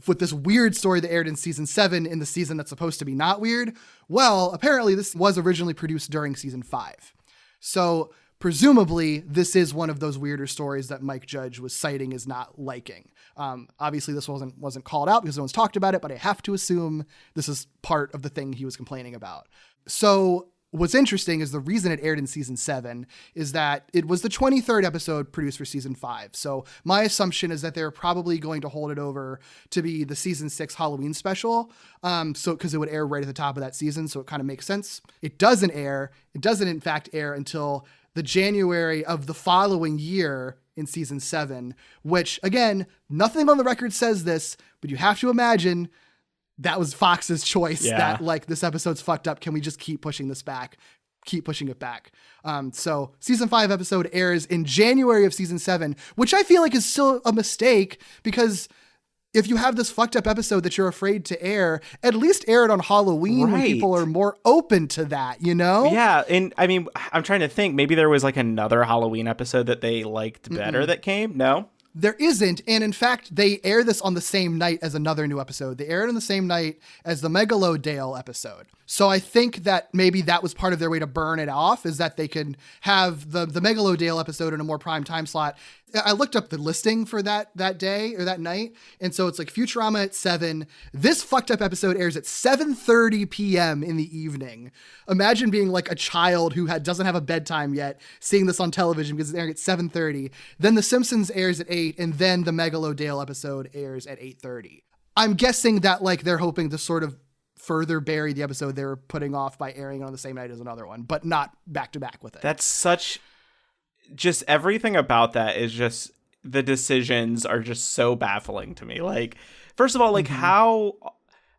with this weird story that aired in season 7 in the season that's supposed to be not weird? Well, apparently this was originally produced during season 5. So presumably this is one of those weirder stories that Mike Judge was citing as not liking. Obviously this wasn't called out because no one's talked about it, but I have to assume this is part of the thing he was complaining about. So what's interesting is the reason it aired in season 7 is that it was the 23rd episode produced for season 5. So my assumption is that they're probably going to hold it over to be the season 6 Halloween special. Because it would air right at the top of that season. So it kind of makes sense. It doesn't in fact air until the January of the following year in season 7, which again, nothing on the record says this, but you have to imagine that was Fox's choice. That like, this episode's fucked up. Can we just keep pushing this back? Keep pushing it back. So season 5 episode airs in January of season 7, which I feel like is still a mistake, because if you have this fucked up episode that you're afraid to air, at least air it on Halloween when people are more open to that, you know? Yeah. And I mean, I'm trying to think, maybe there was like another Halloween episode that they liked better that came. No? There isn't. And in fact, they air this on the same night as another new episode. They air it on the same night as the Megalodale episode. So I think that maybe that was part of their way to burn it off, is that they could have the Megalodale episode in a more prime time slot. I looked up the listing for that day or that night. And so it's like Futurama at 7. This fucked up episode airs at 7:30 p.m. in the evening. Imagine being like a child who doesn't have a bedtime yet, seeing this on television because it's airing at 7:30. Then The Simpsons airs at 8, and then the Megalodale episode airs at 8:30. I'm guessing that like they're hoping to sort of further bury the episode they were putting off by airing it on the same night as another one, but not back to back with it. That's just everything about that is just, the decisions are just so baffling to me. Like, first of all, like how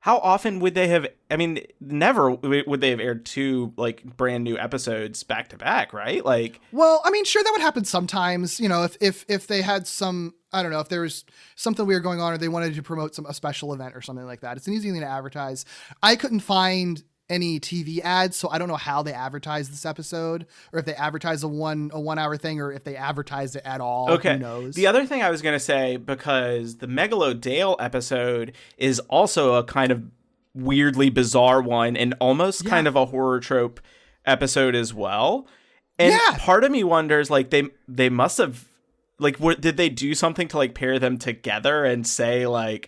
often would they have, I mean, never would they have aired 2 like brand new episodes back to back, right? Like, well, I mean, sure, that would happen sometimes, you know, if they had some, I don't know, if there was something weird going on or they wanted to promote a special event or something like that. It's an easy thing to advertise. I couldn't find any TV ads, so I don't know how they advertised this episode, or if they advertised a 1 hour thing, or if they advertised it at all. Okay. Who knows? The other thing I was going to say, because the Megalodale episode is also a kind of weirdly bizarre one, and almost kind of a horror trope episode as well. And part of me wonders, like, they must have, like, did they do something to like pair them together and say like,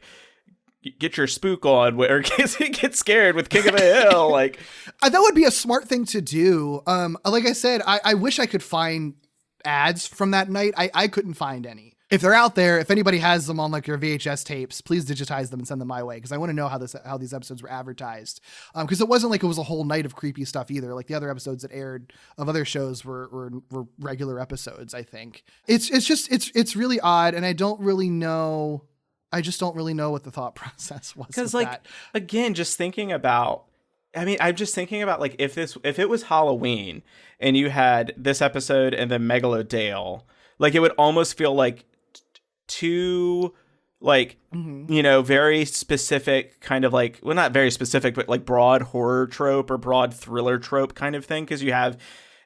get your spook on, or get scared with King of the Hill? Like, that would be a smart thing to do. Like I said, I wish I could find ads from that night. I couldn't find any. If they're out there, if anybody has them on like your VHS tapes, please digitize them and send them my way, because I want to know how these episodes were advertised. Because it wasn't like it was a whole night of creepy stuff either. Like the other episodes that aired of other shows were regular episodes. I think it's really odd, and I don't really know. I just don't really know what the thought process was. Because like that. Again, just thinking about, I mean, I'm just thinking about like if it was Halloween and you had this episode and then Megalodale, like it would almost feel like 2 like, you know, very specific kind of like, well, not very specific, but like broad horror trope or broad thriller trope kind of thing. Because you have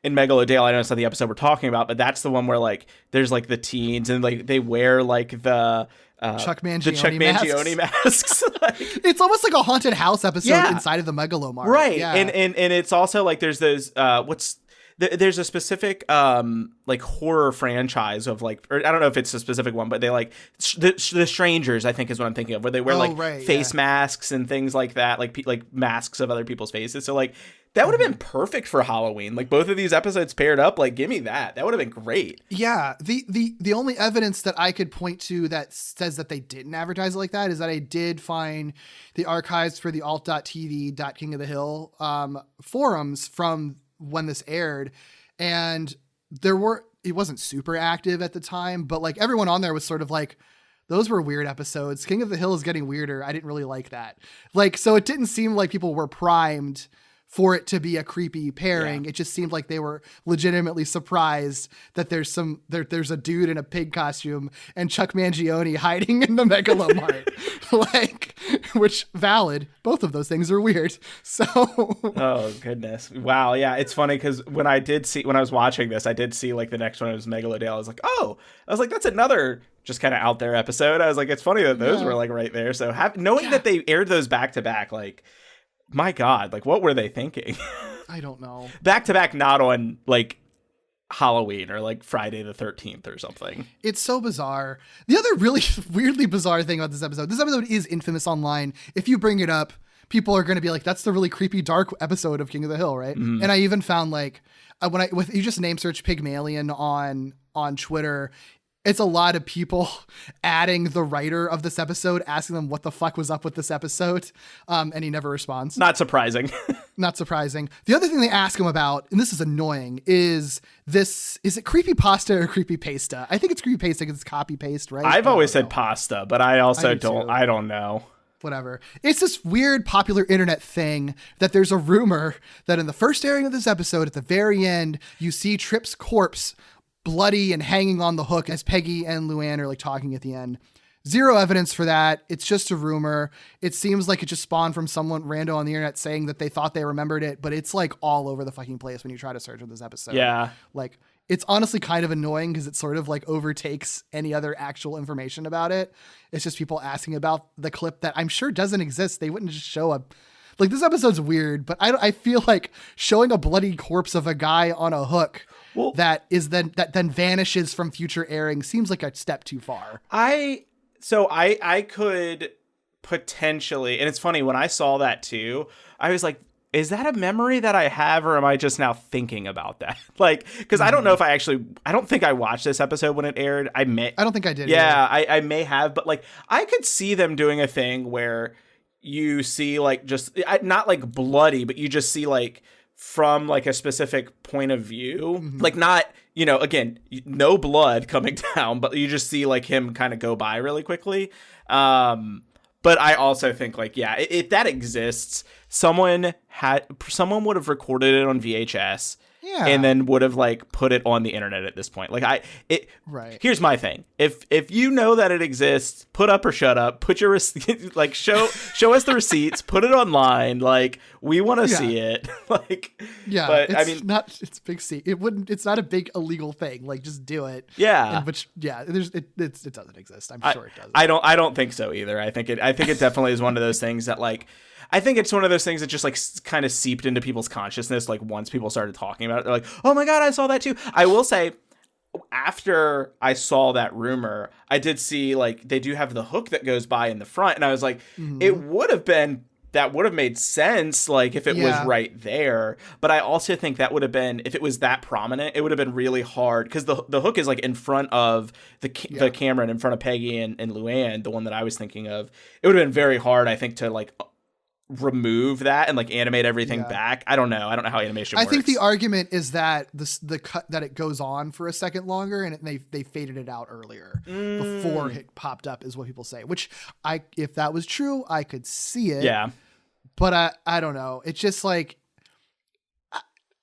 in Megalodale, I know it's not the episode we're talking about, but that's the one where like there's like the teens and like they wear like the Chuck Mangione masks. Like, it's almost like a haunted house episode inside of the Megalomart. Right. Yeah. And it's also like there's those there's a specific like horror franchise of like, or I don't know if it's a specific one, but they like the Strangers, I think is what I'm thinking of, where they wear face masks and things like that, like masks of other people's faces. So like that would have been perfect for Halloween. Like both of these episodes paired up, like give me that. That would have been great. Yeah. The only evidence that I could point to that says that they didn't advertise it like that is that I did find the archives for the alt.tv.king of the hill forums from when this aired, and it wasn't super active at the time, but like everyone on there was sort of like, those were weird episodes. King of the Hill is getting weirder. I didn't really like that. Like, so it didn't seem like people were primed for it to be a creepy pairing. It just seemed like they were legitimately surprised that there's a dude in a pig costume and Chuck Mangione hiding in the Megalomart. Like, which valid. Both of those things are weird. So. Oh goodness. Wow. Yeah. It's funny because when I was watching this, I did see like the next one was Megalodale. I was like, that's another just kind of out there episode. I was like, it's funny that those were like right there. So knowing that they aired those back to back, like, my God, like what were they thinking? I don't know. Back to back, not on like Halloween or like Friday the 13th or something. It's so bizarre. The other really weirdly bizarre thing about this episode is infamous online. If you bring it up, people are going to be like, that's the really creepy, dark episode of King of the Hill, right? And I even found like, you just name search Pigmalion on Twitter, it's a lot of people adding the writer of this episode, asking them what the fuck was up with this episode. And he never responds. Not surprising. Not surprising. The other thing they ask him about, and this is annoying, is it creepypasta or creepypasta? I think it's creepypasta because it's copy paste, right? I've always said pasta, but I also I don't know. Whatever. It's this weird popular internet thing that there's a rumor that in the first airing of this episode, at the very end, you see Tripp's corpse bloody and hanging on the hook as Peggy and Luanne are like talking at the end. Zero evidence for that. It's just a rumor. It seems like it just spawned from someone random on the internet saying that they thought they remembered it, but it's like all over the fucking place when you try to search for this episode. Yeah. Like, it's honestly kind of annoying because it sort of like overtakes any other actual information about it. It's just people asking about the clip that I'm sure doesn't exist. They wouldn't just show a, like, this episode's weird, but I feel like showing a bloody corpse of a guy on a hook that then vanishes from future airing seems like a step too far. I could potentially, and it's funny, when I saw that too, I was like, is that a memory that I have, or am I just now thinking about that? Like, because I don't know if I don't think I watched this episode when it aired. I don't think I did. Yeah, I may have, but like, I could see them doing a thing where you see like just not like bloody, but you just see like from like a specific point of view, like not, again, no blood coming down, but you just see like him kind of go by really quickly. But I also think like, yeah, if that exists, someone would have recorded it on VHS. Yeah. And then would have like put it on the internet at this point. Like right. Here's my thing. If you know that it exists, put up or shut up, put your like show us the receipts, put it online. Like, we want to see it. Like, yeah, but it's big C. It's not a big illegal thing. Like, just do it. Yeah. It doesn't exist. I'm sure it doesn't. I don't think so either. I think it definitely is one of those things that like, I think it's one of those things that just like kind of seeped into people's consciousness. Like, once people started talking about it, they're like, oh my God, I saw that too. I will say, after I saw that rumor, I did see like they do have the hook that goes by in the front. And I was like, that would have made sense. Like, if it was right there. But I also think that would have been, if it was that prominent, it would have been really hard. Cause the hook is like in front of the camera and in front of Peggy and Luanne, the one that I was thinking of. It would have been very hard, I think, to like remove that and like animate everything back. I don't know how animation works. I think the argument is that the cut that it goes on for a second longer and they faded it out earlier before it popped up is what people say, which if that was true, I could see it. Yeah. But I don't know. It's just like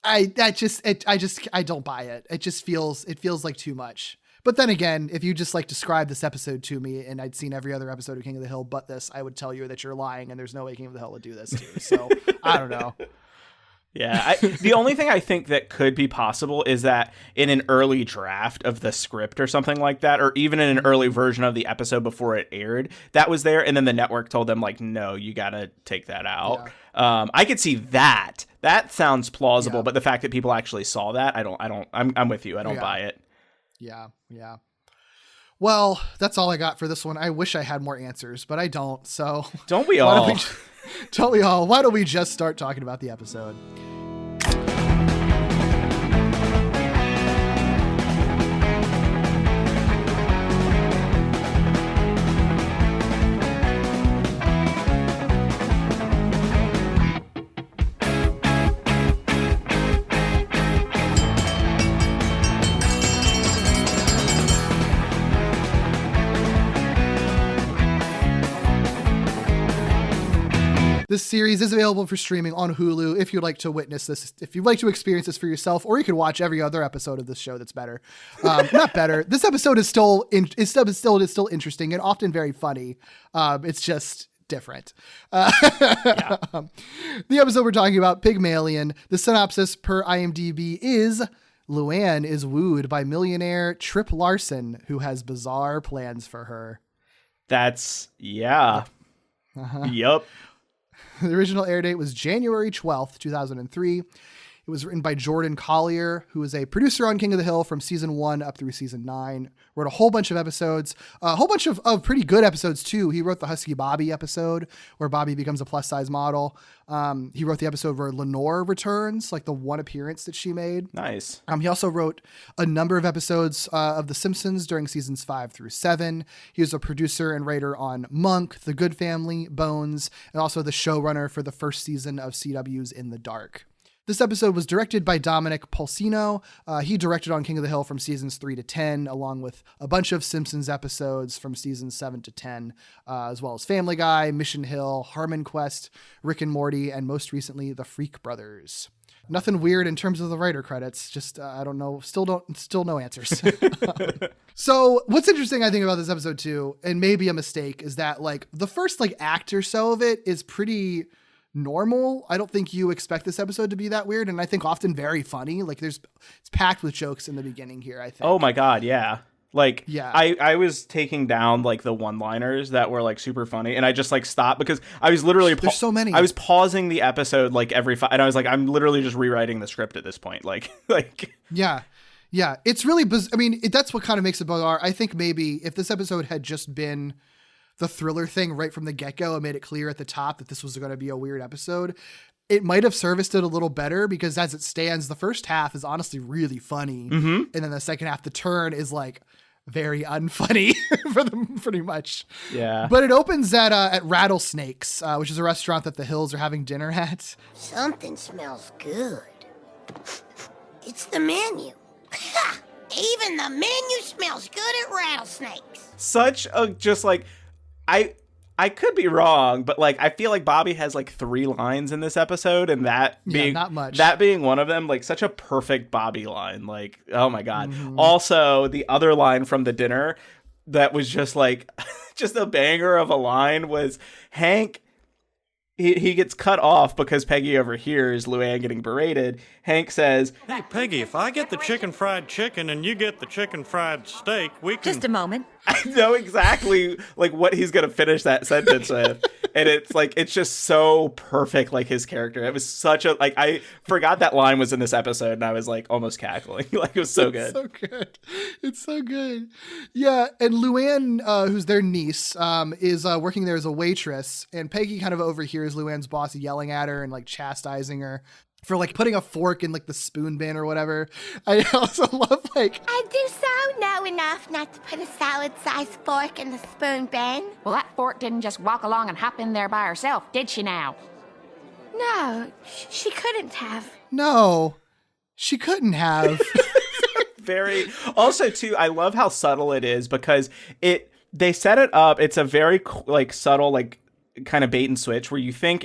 I don't buy it. It feels like too much. But then again, if you just like describe this episode to me and I'd seen every other episode of King of the Hill but this, I would tell you that you're lying and there's no way King of the Hill would do this to you. So I don't know. Yeah. The only thing I think that could be possible is that in an early draft of the script or something like that, or even in an early version of the episode before it aired, that was there. And then the network told them like, no, you got to take that out. Yeah. I could see that. That sounds plausible. Yeah. But the fact that people actually saw that, I'm with you. I don't buy it. Yeah. Yeah. Well, that's all I got for this one. I wish I had more answers, but I don't. So don't we all? Why don't we just start talking about the episode? This series is available for streaming on Hulu if you'd like to witness this, if you'd like to experience this for yourself, or you could watch every other episode of this show that's better. Not better. This episode is still interesting and often very funny. It's just different. The episode we're talking about, Pigmalion, the synopsis per IMDb is Luanne is wooed by millionaire Tripp Larson, who has bizarre plans for her. Yep. The original air date was January 12th, 2003. It It was written by Jordan Collier, who is a producer on King of the Hill from season 1 up through season 9. Wrote a whole bunch of episodes, a whole bunch of pretty good episodes too. He wrote the Husky Bobby episode where Bobby becomes a plus size model. He wrote the episode where Lenore returns, like the one appearance that she made. Nice. He also wrote a number of episodes of The Simpsons during seasons 5 through 7. He was a producer and writer on Monk, The Good Family, Bones, and also the showrunner for the first season of CW's In the Dark. This episode was directed by Dominic Polsino. He directed on King of the Hill from seasons 3 to 10, along with a bunch of Simpsons episodes from seasons 7 to 10, as well as Family Guy, Mission Hill, Harmon Quest, Rick and Morty, and most recently, The Freak Brothers. Nothing weird in terms of the writer credits. Just, I don't know. Still no answers. So what's interesting, I think, about this episode too, and maybe a mistake, is that like the first like act or so of it is pretty normal. I don't think you expect this episode to be that weird, and I think often very funny. Like it's packed with jokes in the beginning here, I think. Oh my God, yeah. Like, yeah. I was taking down like the one-liners that were like super funny, and I just like stopped because I was literally there's so many. I was pausing the episode like every and I was like, I'm literally just rewriting the script at this point. Like yeah. It's really I mean, that's what kind of makes it bizarre. I think maybe if this episode had just been the thriller thing right from the get-go and made it clear at the top that this was going to be a weird episode, it might have serviced it a little better, because as it stands, the first half is honestly really funny. Mm-hmm. And then the second half, the turn is like very unfunny for them pretty much. Yeah. But it opens at Rattlesnakes, which is a restaurant that the Hills are having dinner at. Something smells good. It's the menu. Even the menu smells good at Rattlesnakes. Such a just like I could be wrong, but like I feel like Bobby has like 3 lines in this episode, and that being not much. That being one of them, like such a perfect Bobby line. Like, oh my God. Mm-hmm. Also, the other line from the dinner that was just like just a banger of a line was Hank. He gets cut off because Peggy overhears Luanne getting berated. Hank says, "Hey, Peggy, if I get the chicken fried chicken and you get the chicken fried steak, we can..." Just a moment. I know exactly like what he's going to finish that sentence with. And it's like, it's just so perfect, like his character. It was such a, like, I forgot that line was in this episode, and I was like almost cackling. Like, it was so good. It's so good. It's so good. Yeah. And Luanne, who's their niece, is working there as a waitress, and Peggy kind of overhears Luanne's boss yelling at her and like chastising her for like putting a fork in like the spoon bin or whatever. I also love like, I do so know enough not to put a salad-sized fork in the spoon bin. Well, that fork didn't just walk along and hop in there by herself, did she now? No, she couldn't have. No, she couldn't have. Very. Also, too, I love how subtle it is, because they set it up. It's a very like subtle, like kind of bait and switch, where you think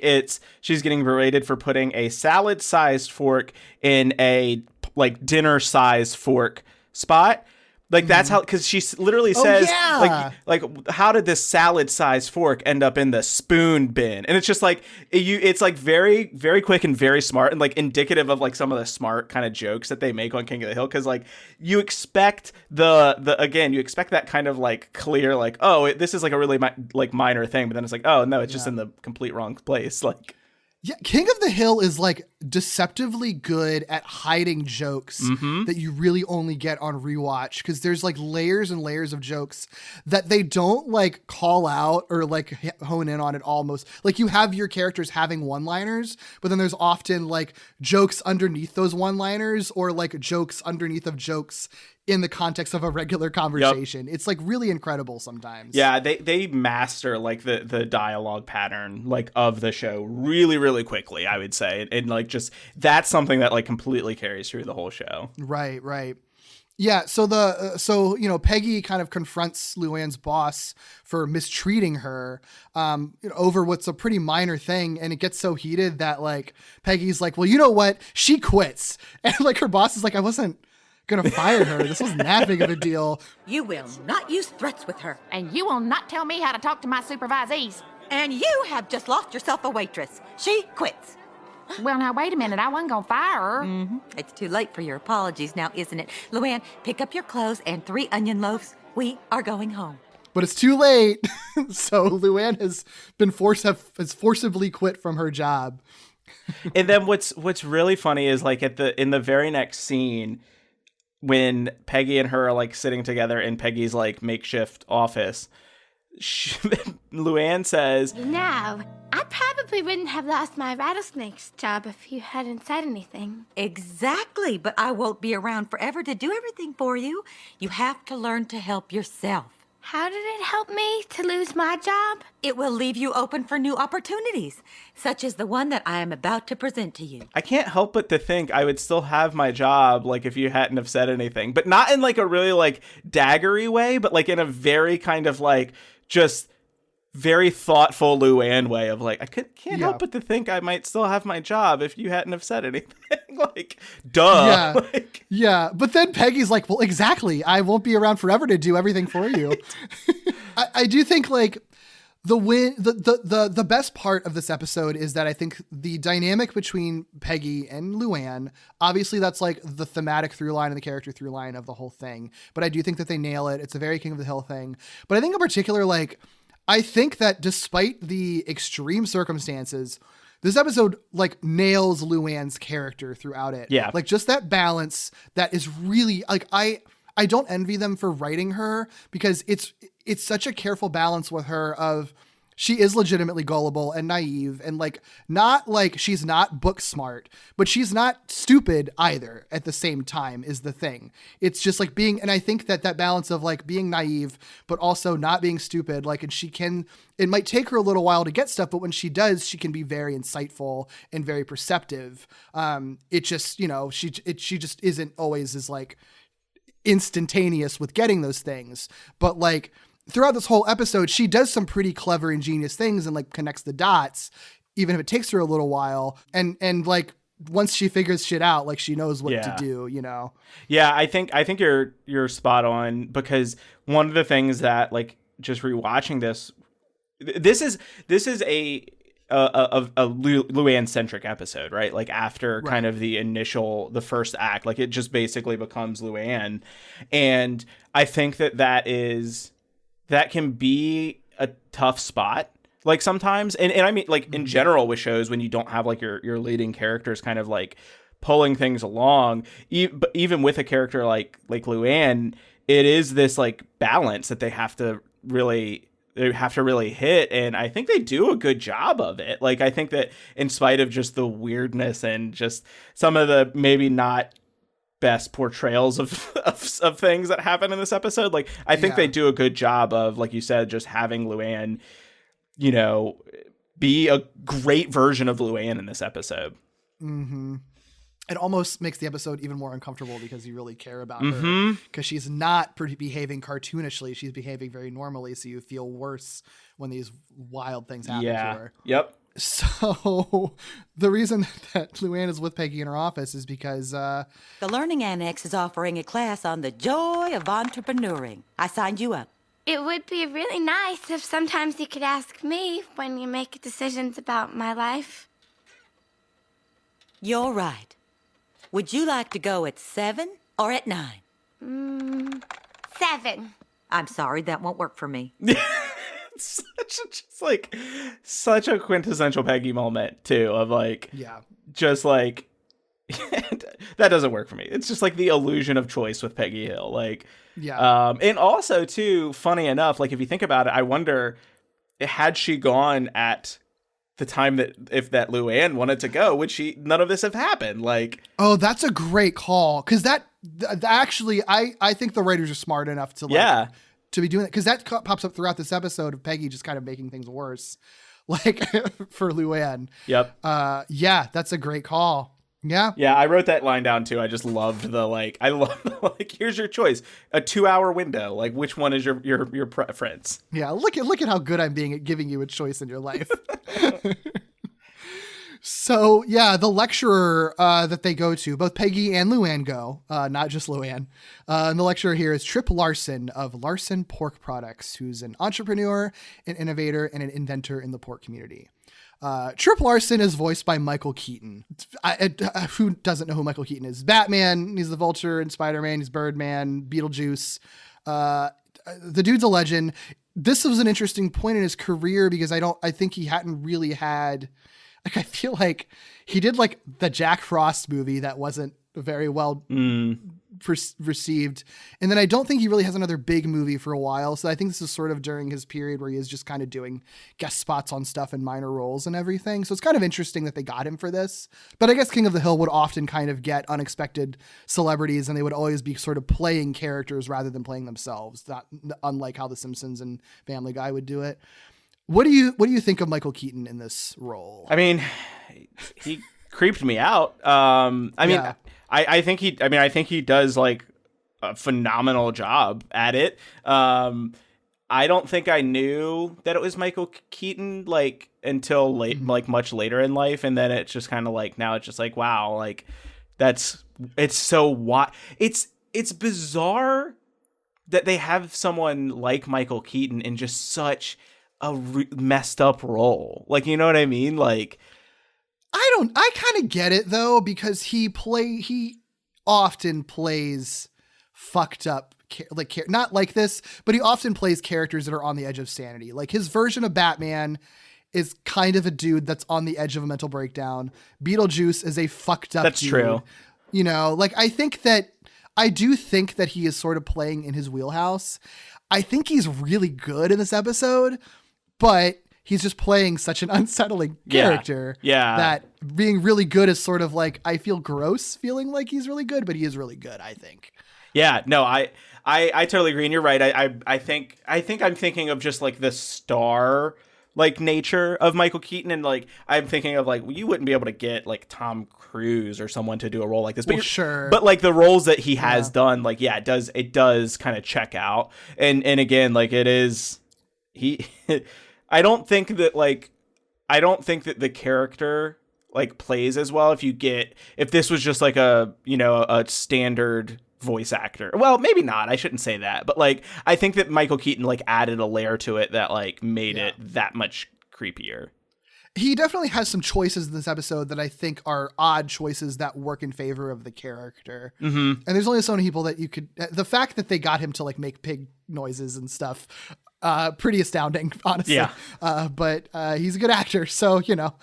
she's getting berated for putting a salad-sized fork in a like dinner-sized fork spot. Like that's how, because she literally says, like how did this salad-sized fork end up in the spoon bin? And it's just like it's like very, very quick and very smart, and like indicative of like some of the smart kind of jokes that they make on King of the Hill. Because like you expect you expect that kind of like clear, like, oh, this is like a really like minor thing, but then it's like, oh no, it's just in the complete wrong place. Like, yeah, King of the Hill is like deceptively good at hiding jokes that you really only get on rewatch, because there's like layers and layers of jokes that they don't like call out or like hone in on at all. Most like you have your characters having one-liners, but then there's often like jokes underneath those one-liners, or like jokes underneath of jokes in the context of a regular conversation. Yep. It's like really incredible sometimes. Yeah, they master like the dialogue pattern like of the show really, really quickly, I would say. And like just that's something that like completely carries through the whole show. Right. Yeah, so you know, Peggy kind of confronts Luanne's boss for mistreating her over what's a pretty minor thing, and it gets so heated that like Peggy's like, well, you know what? She quits. And like her boss is like, I wasn't gonna fire her. This wasn't that big of a deal. You will not use threats with her. And you will not tell me how to talk to my supervisees. And you have just lost yourself a waitress. She quits. Well, now, wait a minute. I wasn't gonna fire her. Mm-hmm. It's too late for your apologies now, isn't it? Luanne, pick up your clothes and 3 onion loaves. We are going home. But it's too late. So Luanne has been forcibly quit from her job. And then what's really funny is like in the very next scene when Peggy and her are like sitting together in Peggy's like makeshift office, Luanne says, "Now, I probably wouldn't have lost my rattlesnakes job if you hadn't said anything." Exactly, but I won't be around forever to do everything for you. You have to learn to help yourself. How did it help me to lose my job? It will leave you open for new opportunities, such as the one that I am about to present to you. I can't help but to think I would still have my job, like, if you hadn't have said anything. But not in, like, a really, like, daggery way, but, like, in a very kind of, like, just very thoughtful Luanne way of, like, I can't help but to think I might still have my job if you hadn't have said anything. Like, duh. Yeah. Like, yeah. But then Peggy's like, well, exactly. I won't be around forever to do everything for you. I do think, like, the best part of this episode is that I think the dynamic between Peggy and Luanne, obviously that's like the thematic through line and the character through line of the whole thing. But I do think that they nail it. It's a very King of the Hill thing. But I think in particular, like, I think that despite the extreme circumstances, this episode like nails Luanne's character throughout it. Yeah. Like just that balance that is really like, I don't envy them for writing her because it's such a careful balance with her of she is legitimately gullible and naive and like not like she's not book smart, but she's not stupid either at the same time is the thing. It's just like being, and I think that balance of like being naive, but also not being stupid, like, and it might take her a little while to get stuff, but when she does, she can be very insightful and very perceptive. It just, you know, she just isn't always as like instantaneous with getting those things, but like, throughout this whole episode, she does some pretty clever, ingenious things and like connects the dots, even if it takes her a little while. And like once she figures shit out, like she knows what to do, you know? Yeah, I think you're spot on because one of the things that like just rewatching this is a Luanne centric episode, right? Like after kind of the first act, like it just basically becomes Luanne. And I think that can be a tough spot. Like sometimes, and I mean like in general with shows when you don't have like your leading characters kind of like pulling things along, even with a character like Luanne, it is this like balance that they have to really hit. And I think they do a good job of it. Like, I think that in spite of just the weirdness and just some of the maybe not best portrayals of things that happen in this episode, like I think they do a good job of, like you said, just having Luanne, you know, be a great version of Luanne in this episode. Mm-hmm. It almost makes the episode even more uncomfortable because you really care about her because she's not behaving cartoonishly. She's behaving very normally. So you feel worse when these wild things happen to her. Yep. So the reason that Luanne is with Peggy in her office is because the Learning Annex is offering a class on the joy of entrepreneuring. I signed you up. It would be really nice if sometimes you could ask me when you make decisions about my life. You're right. Would you like to go at 7 or at 9? 7. I'm sorry, that won't work for me. Such a quintessential Peggy moment too, of like, just like that doesn't work for me. It's just like the illusion of choice with Peggy Hill, like, and also too, funny enough, like if you think about it, I wonder, had she gone at the time that Luanne wanted to go, would none of this have happened? Like, oh, that's a great call. Cause that actually, I think the writers are smart enough to like, to be doing that. Cause that pops up throughout this episode of Peggy just kind of making things worse. Like for Luanne. Yep. Yeah, that's a great call. Yeah. Yeah, I wrote that line down too. I just loved here's your choice. A 2-hour window. Like, which one is your preference? Yeah, look at how good I'm being at giving you a choice in your life. So, yeah, the lecturer that they go to, both Peggy and Luanne go, not just Luanne. And the lecturer here is Trip Larson of Larson Pork Products, who's an entrepreneur, an innovator, and an inventor in the pork community. Trip Larson is voiced by Michael Keaton. Who doesn't know who Michael Keaton is? Batman. He's the Vulture in Spider-Man. He's Birdman, Beetlejuice. The dude's a legend. This was an interesting point in his career because I think he hadn't really had Like, I feel like he did like the Jack Frost movie that wasn't very well received. And then I don't think he really has another big movie for a while. So I think this is sort of during his period where he is just kind of doing guest spots on stuff and minor roles and everything. So it's kind of interesting that they got him for this. But I guess King of the Hill would often kind of get unexpected celebrities, and they would always be sort of playing characters rather than playing themselves. Not unlike how The Simpsons and Family Guy would do it. What do you think of Michael Keaton in this role? I mean, he creeped me out. I think he does like a phenomenal job at it. I don't think I knew that it was Michael Keaton like until like much later in life, and then it's just kind of like now it's just like wow, like it's bizarre that they have someone like Michael Keaton in just such a messed up role. Like, you know what I mean? Like, I kind of get it though, because he often plays fucked up, not like this, but he often plays characters that are on the edge of sanity. Like his version of Batman is kind of a dude that's on the edge of a mental breakdown. Beetlejuice is a fucked up That's dude. true. You know, like I do think that he is sort of playing in his wheelhouse. I think he's really good in this episode, but he's just playing such an unsettling character that being really good is sort of like, I feel gross feeling like he's really good, but he is really good, I think. Yeah, no, I totally agree. And you're right. I think I'm thinking of just like the star like nature of Michael Keaton. And like, I'm thinking of like, you wouldn't be able to get like Tom Cruise or someone to do a role like this, but sure. But like the roles that he has done, like, it does kind of check out. And again, like I don't think that the character like plays as well if this was just like a standard voice actor. Well, maybe not. I shouldn't say that. But like I think that Michael Keaton like added a layer to it that like made it that much creepier. He definitely has some choices in this episode that I think are odd choices that work in favor of the character. Mm-hmm. And there's only so many people that you could, the fact that they got him to like make pig noises and stuff, pretty astounding, honestly. Yeah. But he's a good actor, so, you know.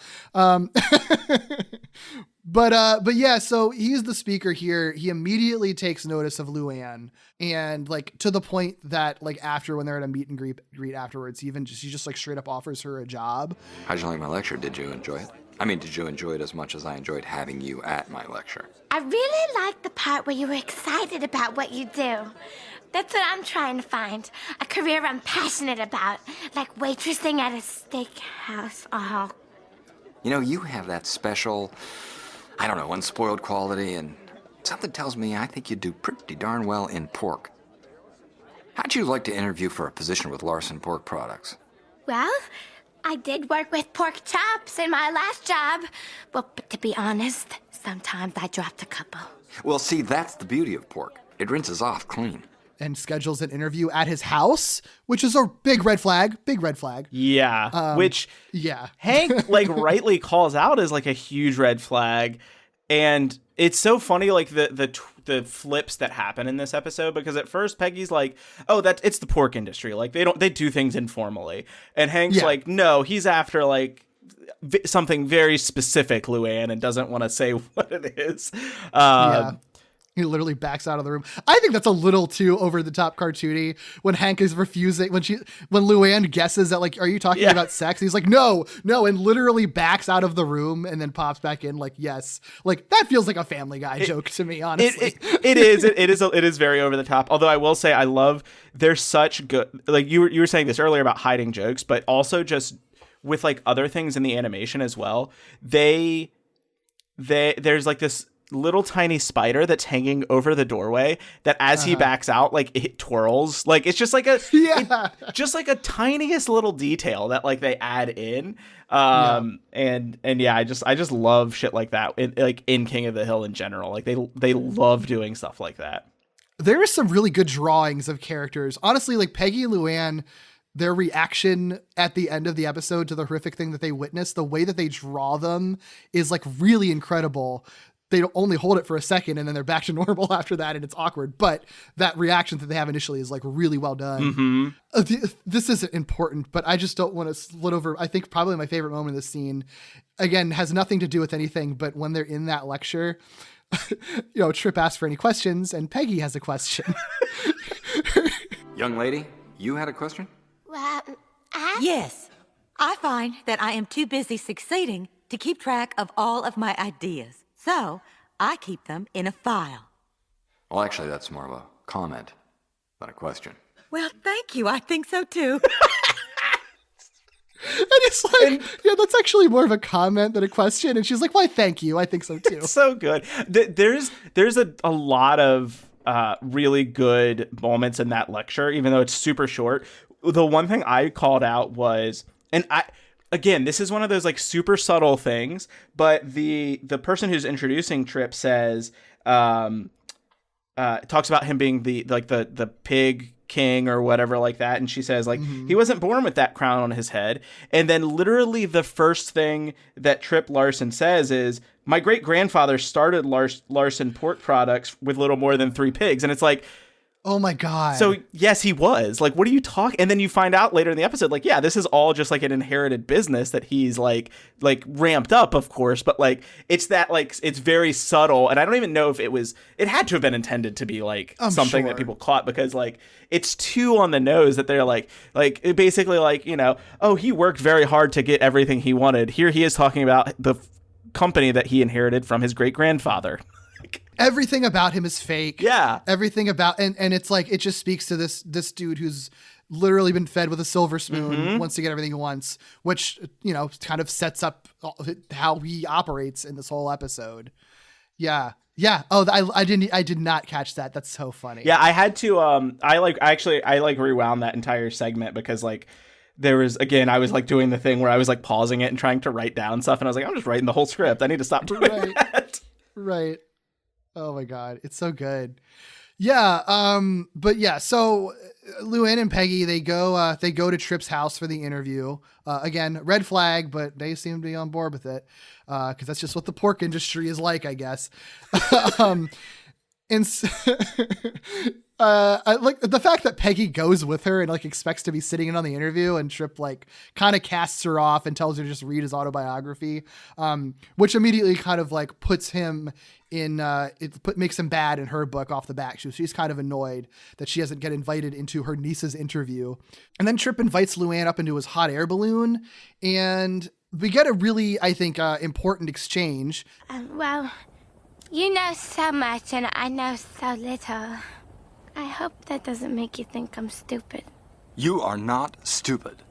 But yeah, so he's the speaker here. He immediately takes notice of Luanne, and like to the point that like after when they're at a meet and greet afterwards, he just like straight up offers her a job. How'd you like my lecture? Did you enjoy it? I mean, did you enjoy it as much as I enjoyed having you at my lecture? I really like the part where you were excited about what you do. That's what I'm trying to find. A career I'm passionate about, like waitressing at a steakhouse. Oh. You know, you have that special, I don't know, unspoiled quality, and something tells me I think you'd do pretty darn well in pork. How'd you like to interview for a position with Larson Pork Products? Well, I did work with pork chops in my last job. Well, but to be honest, sometimes I dropped a couple. Well, see, that's the beauty of pork. It rinses off clean. And schedules an interview at his house, which is a big red flag. Yeah. Which Hank like rightly calls out as like a huge red flag. And it's so funny, like the flips that happen in this episode, because at first Peggy's like, oh, it's the pork industry. Like they do things informally. And Hank's like, no, he's after like something very specific, Luanne, and doesn't want to say what it is. He literally backs out of the room. I think that's a little too over the top cartoony when Hank is refusing, when Luanne guesses that like, are you talking about sex? He's like, no, and literally backs out of the room and then pops back in like, yes. Like that feels like a Family Guy joke to me, honestly. It is very over the top. Although I will say they're such good, like you were saying this earlier about hiding jokes, but also just with like other things in the animation as well. There's like this little tiny spider that's hanging over the doorway that as he backs out, like it twirls. Like it's just like just like a tiniest little detail that like they add in. And I just love shit like that in King of the Hill in general. Like they love doing stuff like that. There are some really good drawings of characters. Honestly, like Peggy and Luanne, their reaction at the end of the episode to the horrific thing that they witnessed, the way that they draw them is like really incredible. they only hold it for a second and then they're back to normal after that, and it's awkward. But that reaction that they have initially is like really well done. This isn't important, but I just don't want to split over. I think probably my favorite moment of this scene, again, has nothing to do with anything, but when they're in that lecture, Trip asks for any questions, and Peggy has a question. Young lady, you had a question? Yes. I find that I am too busy succeeding to keep track of all of my ideas. So I keep them in a file. Well, actually, that's more of a comment than a question. Well, thank you. I think so too. And it's like, that's actually more of a comment than a question. And she's like, why, thank you. I think so too. It's so good. There's a lot of really good moments in that lecture, even though it's super short. The one thing I called out was, again, this is one of those like super subtle things, but the person who's introducing Trip says, talks about him being the pig king or whatever like that, and she says like he wasn't born with that crown on his head, and then literally the first thing that Trip Larson says is, my great grandfather started Larson pork products with little more than 3 pigs, and it's like, oh my God. So yes, he was like, what are you talking? And then you find out later in the episode, like, yeah, this is all just like an inherited business that he's like ramped up, of course. But like, it's that like, it's very subtle. And I don't even know if it had to have been intended to be like something that people caught, because like, it's too on the nose that they're like basically like, oh, he worked very hard to get everything he wanted. Here he is talking about the company that he inherited from his great grandfather. Everything about him is fake. Yeah. Everything about, and it's like, it just speaks to this dude who's literally been fed with a silver spoon, wants to get everything he wants, which, kind of sets up how he operates in this whole episode. Yeah. Yeah. Oh, I did not catch that. That's so funny. Yeah. I had to, I rewound that entire segment because like, there was, again, I was like doing the thing where I was like pausing it and trying to write down stuff. And I was like, I'm just writing the whole script. I need to stop doing that. Right. Oh my God. It's so good. Yeah. But yeah, so Luanne and Peggy, they go to Trip's house for the interview. Again, red flag, but they seem to be on board with it. Cause that's just what the pork industry is like, I guess. And I like the fact that Peggy goes with her and like expects to be sitting in on the interview, and Trip like kind of casts her off and tells her to just read his autobiography, which immediately kind of like puts him in, makes him bad in her book off the bat. She's kind of annoyed that she doesn't get invited into her niece's interview. And then Trip invites Luanne up into his hot air balloon, and we get a really, I think, important exchange. Well, you know so much and I know so little. I hope that doesn't make you think I'm stupid. You are not stupid.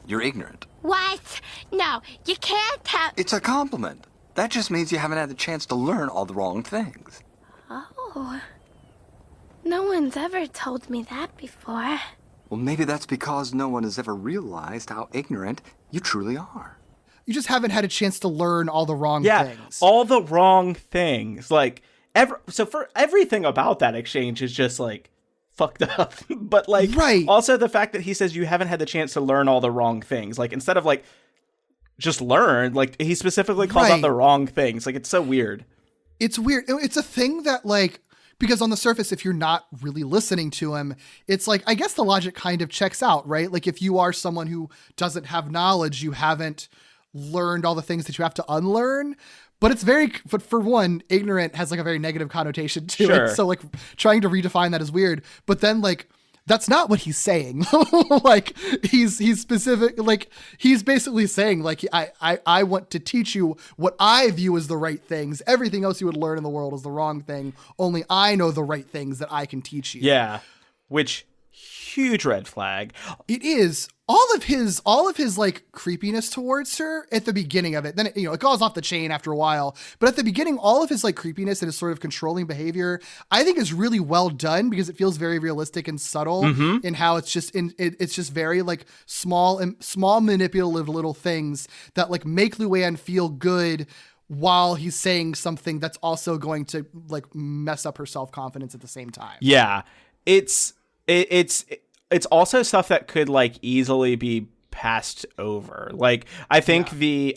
You're ignorant. What? No, you can't tell. It's a compliment. That just means you haven't had the chance to learn all the wrong things. Oh. No one's ever told me that before. Well, maybe that's because no one has ever realized how ignorant you truly are. You just haven't had a chance to learn all the wrong things. All the wrong things. Like, so for everything about that exchange is just like fucked up. But like, also the fact that he says you haven't had the chance to learn all the wrong things. Like, instead of like just learn, like he specifically calls out the wrong things. Like, it's so weird. It's weird. It's a thing that like, because on the surface, if you're not really listening to him, it's like, I guess the logic kind of checks out, right? Like if you are someone who doesn't have knowledge, you haven't learned all the things that you have to unlearn. But it's but for one, ignorant has like a very negative connotation to it. So like trying to redefine that is weird. But then like, that's not what he's saying. Like he's specific, like he's basically saying like, I want to teach you what I view as the right things. Everything else you would learn in the world is the wrong thing. Only I know the right things that I can teach you. Yeah. Which huge red flag. It is. All of his like creepiness towards her at the beginning of it, then it goes off the chain after a while. But at the beginning, all of his like creepiness and his sort of controlling behavior, I think is really well done because it feels very realistic and subtle in how it's just it's just very like small manipulative little things that like make Luanne feel good while he's saying something that's also going to like mess up her self-confidence at the same time. Yeah, it's also stuff that could like easily be passed over. Like I think the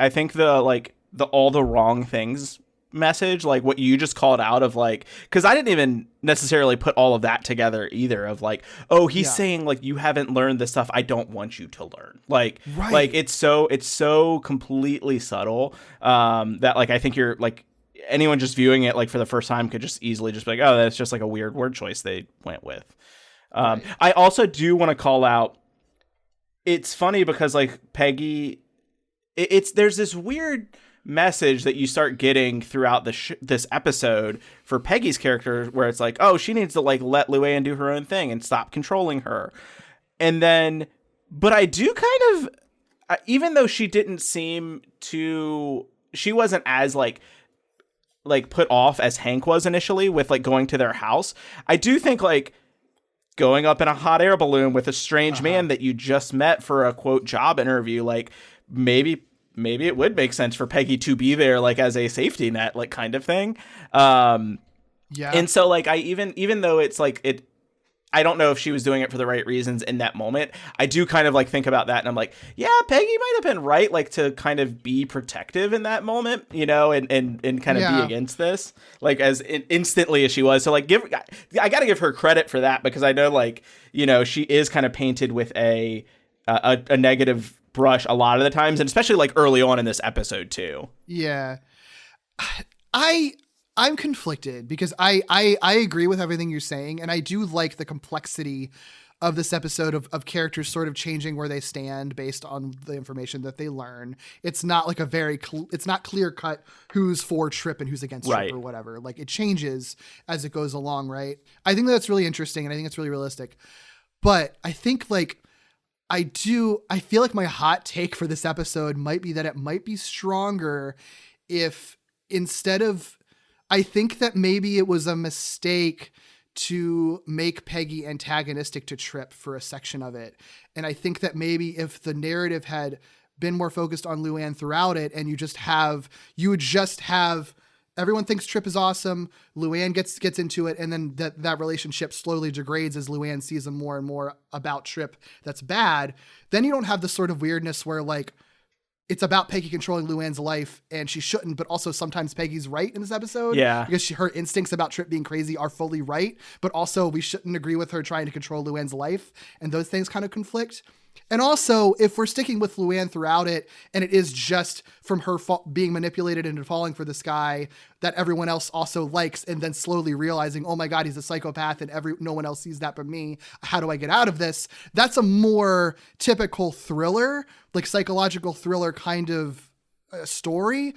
all the wrong things message, like what you just called out of like, because I didn't even necessarily put all of that together either of like, oh, he's saying like you haven't learned the stuff I don't want you to learn, like like it's so completely subtle that like I think you're like anyone just viewing it like for the first time could just easily just be like, oh, that's just like a weird word choice they went with. I also do want to call out, it's funny because like Peggy, there's this weird message that you start getting throughout this episode for Peggy's character where it's like, oh, she needs to like let Luanne do her own thing and stop controlling her. And then, but I do kind of, even though she didn't seem to, she wasn't as like put off as Hank was initially with like going to their house. I do think like going up in a hot air balloon with a strange man that you just met for a quote job interview, like maybe it would make sense for Peggy to be there like as a safety net, like kind of thing. And so like I even though it's like I don't know if she was doing it for the right reasons in that moment. I do kind of like think about that and I'm like, yeah, Peggy might have been right, like to kind of be protective in that moment, you know, and kind of be against this, like as instantly as she was. So like I got to give her credit for that because I know like, you know, she is kind of painted with a negative brush a lot of the times, and especially like early on in this episode too. Yeah. I'm conflicted because I agree with everything you're saying, and I do like the complexity of this episode of characters sort of changing where they stand based on the information that they learn. It's not like it's not clear cut who's for Trip and who's against Trip or whatever. Like it changes as it goes along, right? I think that's really interesting and I think it's really realistic. But I think like I feel like my hot take for this episode might be that it might be stronger if instead of, I think that maybe it was a mistake to make Peggy antagonistic to Trip for a section of it. And I think that maybe if the narrative had been more focused on Luanne throughout it and you would just have everyone thinks Trip is awesome. Luanne gets into it. And then that relationship slowly degrades as Luanne sees more and more about Trip that's bad. Then you don't have the sort of weirdness where like, it's about Peggy controlling Luanne's life and she shouldn't, but also sometimes Peggy's right in this episode. Yeah. Because her instincts about Trip being crazy are fully right, but also we shouldn't agree with her trying to control Luanne's life. And those things kind of conflict. And also, if we're sticking with Luanne throughout it, and it is just from her being manipulated into falling for this guy that everyone else also likes, and then slowly realizing, oh my God, he's a psychopath, and no one else sees that but me. How do I get out of this? That's a more typical thriller, like psychological thriller kind of story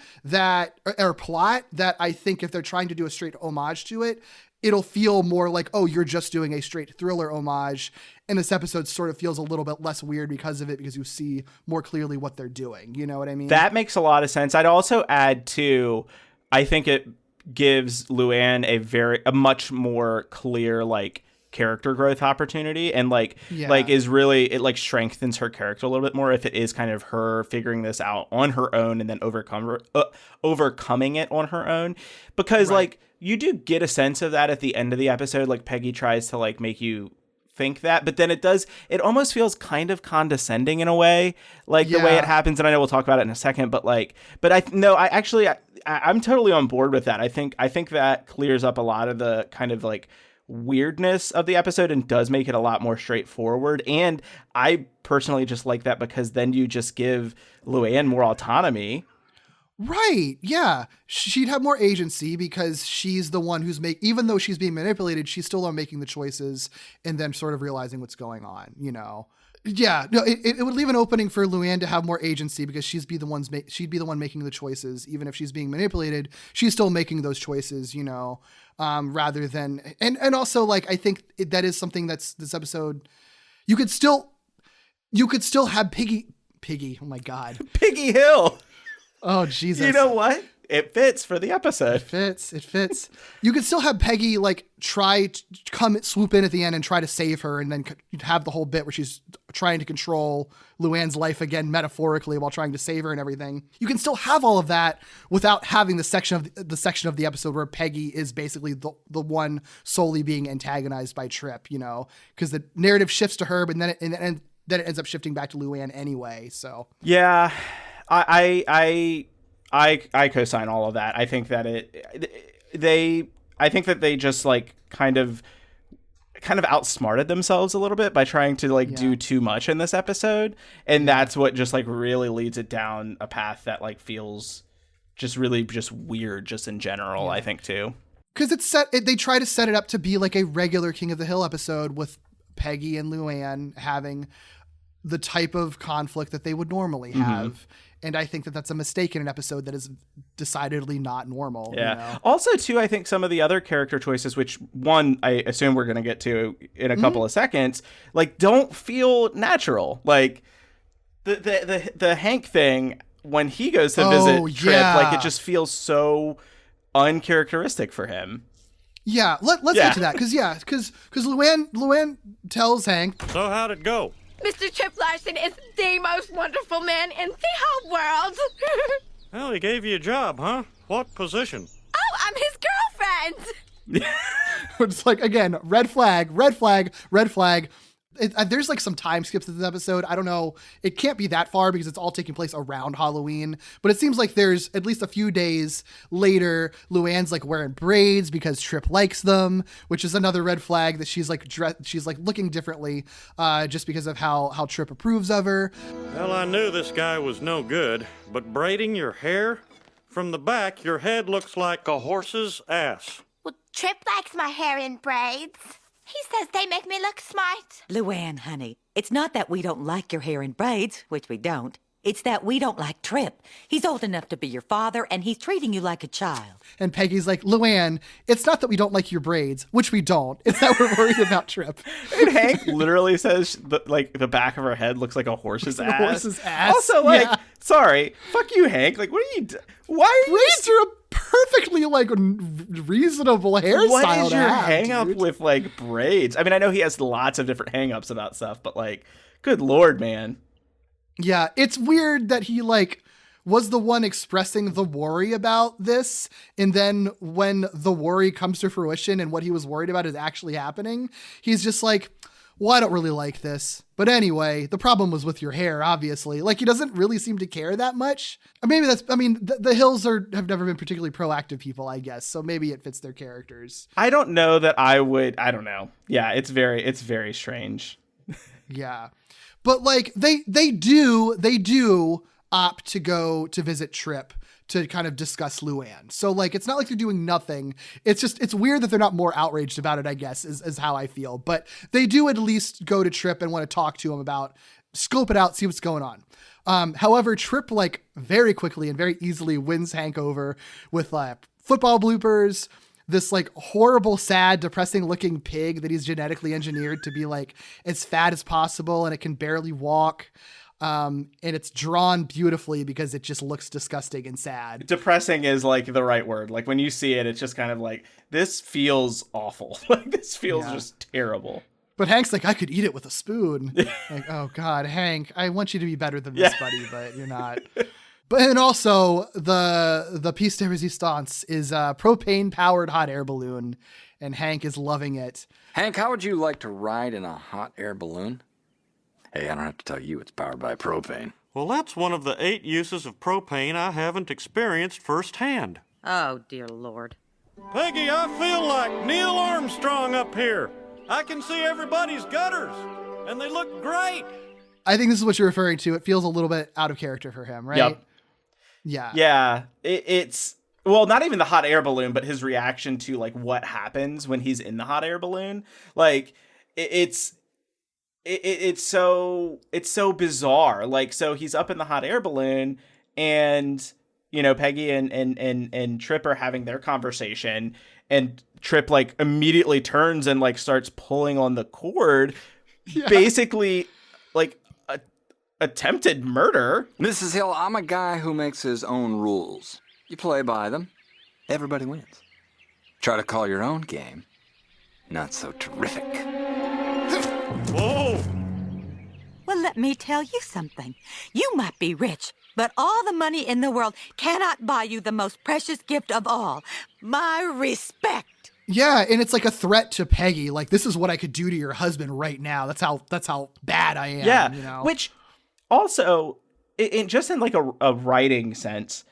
or plot that I think if they're trying to do a straight homage to it, it'll feel more like, oh, you're just doing a straight thriller homage. And this episode sort of feels a little bit less weird because of it, because you see more clearly what they're doing. You know what I mean? That makes a lot of sense. I'd also add too, I think it gives Luanne a much more clear, like, character growth opportunity, and like is really, it like strengthens her character a little bit more if it is kind of her figuring this out on her own and then overcoming it on her own, because like you do get a sense of that at the end of the episode. Like Peggy tries to like make you think that, but then it almost feels kind of condescending in a way, like the way it happens. And I know we'll talk about it in a second, but I'm totally on board with that. I think that clears up a lot of the kind of like weirdness of the episode and does make it a lot more straightforward. And I personally just like that because then you just give Luanne more autonomy. Right. Yeah. She'd have more agency because she's the one who's even though she's being manipulated, she's still on making the choices and then sort of realizing what's going on, you know? Yeah. No, it would leave an opening for Luanne to have more agency because she'd be the one making the choices. Even if she's being manipulated, she's still making those choices, you know, rather than, and also like, I think that is something that's this episode, you could still have Piggy. Oh my God. Peggy Hill. Oh, Jesus. You know what? It fits for the episode. It fits. You could still have Peggy like try to swoop in at the end and try to save her, and then you'd have the whole bit where she's trying to control Luanne's life again, metaphorically, while trying to save her and everything. You can still have all of that without having the section of the episode where Peggy is basically the one solely being antagonized by Trip, you know, because the narrative shifts to her, but then it ends up shifting back to Luanne anyway. So yeah. I I co-sign all of that. I think that they just like kind of outsmarted themselves a little bit by trying to like do too much in this episode, and that's what just like really leads it down a path that like feels just really just weird just in general. I think too, because they try to set it up to be like a regular King of the Hill episode with Peggy and Luanne having the type of conflict that they would normally have. And I think that that's a mistake in an episode that is decidedly not normal. Yeah. You know? Also, too, I think some of the other character choices, which one I assume we're going to get to in a couple of seconds, like don't feel natural. Like the Hank thing when he goes to visit Trip, like it just feels so uncharacteristic for him. Yeah, let's get to that because Luanne tells Hank. So how'd it go? Mr. Trip Larson is the most wonderful man in the whole world. Well, he gave you a job, huh? What position? Oh, I'm his girlfriend. It's like, again, red flag, red flag, red flag. There's like some time skips in this episode. I don't know. It can't be that far because it's all taking place around Halloween. But it seems like there's at least a few days later, Luanne's like wearing braids because Trip likes them, which is another red flag that she's like looking differently just because of how Trip approves of her. Well, I knew this guy was no good, but braiding your hair? From the back, your head looks like a horse's ass. Well, Trip likes my hair in braids. He says they make me look smart. Luanne, honey, it's not that we don't like your hair in braids, which we don't. It's that we don't like Trip. He's old enough to be your father, and he's treating you like a child. And Peggy's like, Luanne, it's not that we don't like your braids, which we don't. It's that we're worried about Trip. And Hank literally says the back of her head looks like a horse's ass. A horse's ass. Also, like, sorry, fuck you, Hank. Like, what are you? Why are braids are a perfectly like reasonable hairstyle? What is your hang up with like braids? I mean, I know he has lots of different hang-ups about stuff, but like, good Lord, man. Yeah, it's weird that he like was the one expressing the worry about this, and then when the worry comes to fruition and what he was worried about is actually happening, he's just like, well, I don't really like this. But anyway, the problem was with your hair, obviously. Like, he doesn't really seem to care that much. Maybe the Hills have never been particularly proactive people, I guess. So maybe it fits their characters. I don't know that I would. I don't know. Yeah, it's very strange. Yeah. But like they do opt to go to visit Trip to kind of discuss Luanne. So like, it's not like they're doing nothing. It's weird that they're not more outraged about it, I guess, is how I feel. But they do at least go to Trip and want to talk to him about, scope it out, see what's going on. However, Trip like very quickly and very easily wins Hank over with football bloopers, this like horrible, sad, depressing looking pig that he's genetically engineered to be like as fat as possible, and it can barely walk. And it's drawn beautifully because it just looks disgusting and sad. Depressing is like the right word. Like when you see it, it's just kind of like, this feels awful. Like this feels just terrible. But Hank's like, I could eat it with a spoon. Like, oh God, Hank, I want you to be better than this, buddy, but you're not. But and also the piece de resistance is a propane powered hot air balloon, and Hank is loving it. Hank, how would you like to ride in a hot air balloon? Hey, I don't have to tell you it's powered by propane. Well, that's one of the 8 uses of propane I haven't experienced firsthand. Oh, dear Lord. Peggy, I feel like Neil Armstrong up here. I can see everybody's gutters, and they look great. I think this is what you're referring to. It feels a little bit out of character for him, right? Yep. Yeah. Yeah. It's, well, not even the hot air balloon, but his reaction to like what happens when he's in the hot air balloon. Like it's so bizarre. Like, so he's up in the hot air balloon and, you know, Peggy and Trip are having their conversation, and Trip like immediately turns and like starts pulling on the cord, basically like attempted murder. Mrs. Hill, I'm a guy who makes his own rules. You play by them, everybody wins. Try to call your own game, not so terrific. Whoa! Well, let me tell you something. You might be rich, but all the money in the world cannot buy you the most precious gift of all, my respect. Yeah, and it's like a threat to Peggy. Like, this is what I could do to your husband right now. That's how bad I am. Yeah, you know? which also, just in like a writing sense,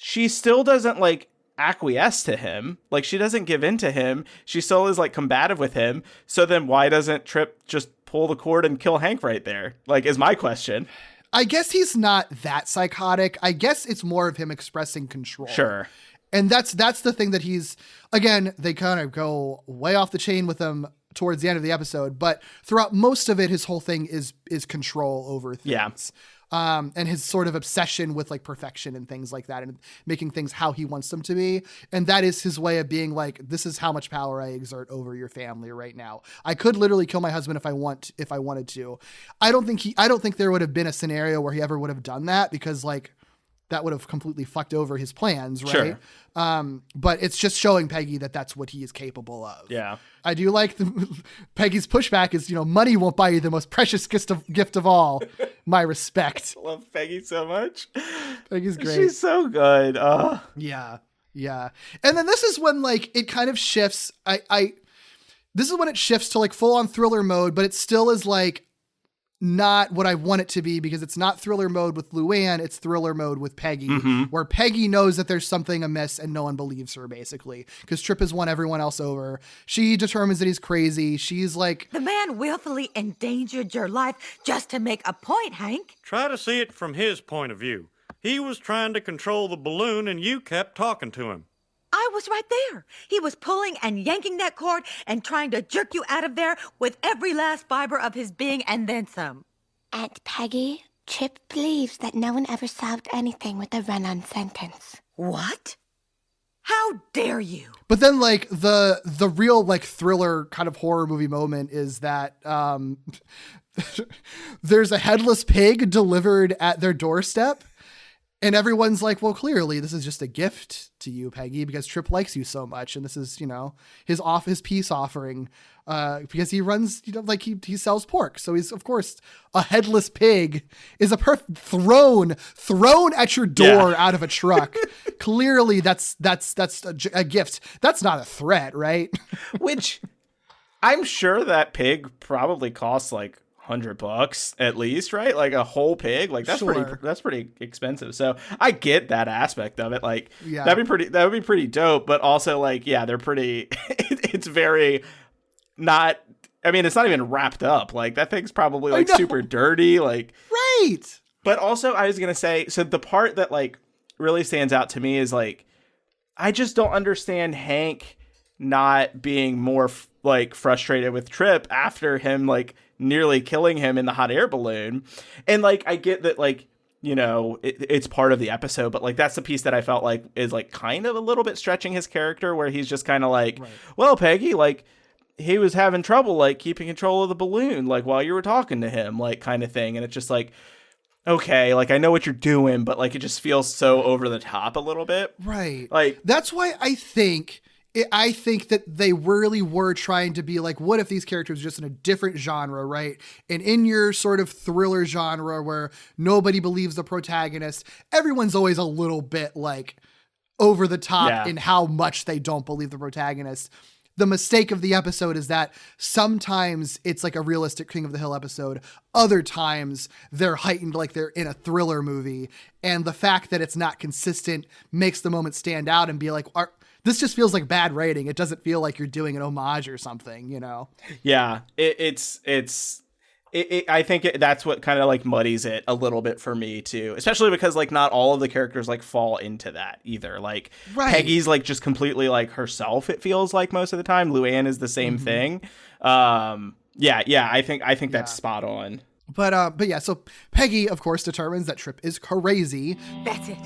she still doesn't like acquiesce to him. Like, she doesn't give in to him. She still is like combative with him. So then why doesn't Trip just pull the cord and kill Hank right there? Like, is my question. I guess he's not that psychotic. I guess it's more of him expressing control. Sure. And that's the thing that he's, again, they kind of go way off the chain with him towards the end of the episode, but throughout most of it, his whole thing is control over things. Yeah. And his sort of obsession with like perfection and things like that and making things how he wants them to be. And that is his way of being like, this is how much power I exert over your family right now. I could literally kill my husband if I wanted to. I don't think there would have been a scenario where he ever would have done that, because like that would have completely fucked over his plans. Right. Sure. But it's just showing Peggy that that's what he is capable of. Yeah. I do like Peggy's pushback is, money won't buy you the most precious gift of all. My respect. I love Peggy so much. Peggy's great. She's so good. Yeah. Yeah. And then this is when like it kind of shifts. This is when it shifts to like full on thriller mode, but it still is like not what I want it to be, because it's not thriller mode with Luanne, it's thriller mode with Peggy, where Peggy knows that there's something amiss and no one believes her, basically, because Trip has won everyone else over. She determines that he's crazy. She's like, the man willfully endangered your life just to make a point, Hank. Try to see it from his point of view. He was trying to control the balloon and you kept talking to him. I was right there. He was pulling and yanking that cord and trying to jerk you out of there with every last fiber of his being and then some. Aunt Peggy, Trip believes that no one ever solved anything with a run-on sentence. What? How dare you? But then like the real like thriller kind of horror movie moment is that there's a headless pig delivered at their doorstep. And everyone's like, well, clearly this is just a gift to you, Peggy, because Trip likes you so much. And this is, his peace offering, because he runs, like he sells pork. So he's, of course, a headless pig is a thrown at your door out of a truck. Clearly that's a gift. That's not a threat, right? Which I'm sure that pig probably costs like $100 at least, right? Like a whole pig, like that's pretty expensive. So I get that aspect of it. Like, that would be pretty dope. But also, like, yeah, they're pretty. It's very not. I mean, it's not even wrapped up. Like, that thing's probably like super dirty. Like, right. But also, I was gonna say, so the part that like really stands out to me is like, I just don't understand Hank not being more like frustrated with Trip after him like nearly killing him in the hot air balloon. And like, I get that, like, it's part of the episode, but like, that's the piece that I felt like is like kind of a little bit stretching his character, where he's just kind of like, well, Peggy, like he was having trouble, like keeping control of the balloon, like while you were talking to him, like kind of thing. And it's just like, okay, like I know what you're doing, but like, it just feels so over the top a little bit. Right. Like, that's why I think that they really were trying to be like, what if these characters are just in a different genre, right? And in your sort of thriller genre where nobody believes the protagonist, everyone's always a little bit like over the top in how much they don't believe the protagonist. The mistake of the episode is that sometimes it's like a realistic King of the Hill episode. Other times they're heightened like they're in a thriller movie. And the fact that it's not consistent makes the moment stand out and be like, this just feels like bad writing. It doesn't feel like you're doing an homage or something, Yeah, I think that's what kind of like muddies it a little bit for me too, especially because like not all of the characters like fall into that either. Like Peggy's like just completely like herself. It feels like most of the time. Luanne is the same thing. I think that's spot on. But yeah, so Peggy, of course, determines that Trip is crazy. That's it.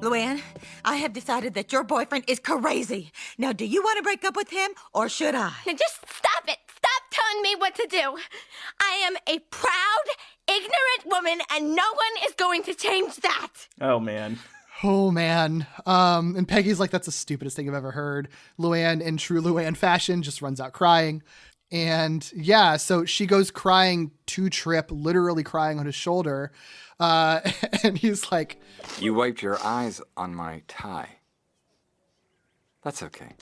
Luanne, I have decided that your boyfriend is crazy. Now, do you want to break up with him, or should I? Now just stop it. Stop telling me what to do. I am a proud, ignorant woman, and no one is going to change that. Oh, man. And Peggy's like, that's the stupidest thing I've ever heard. Luanne, in true Luanne fashion, just runs out crying. And yeah, so she goes crying to Trip, literally crying on his shoulder. And he's like, you wiped your eyes on my tie. That's okay.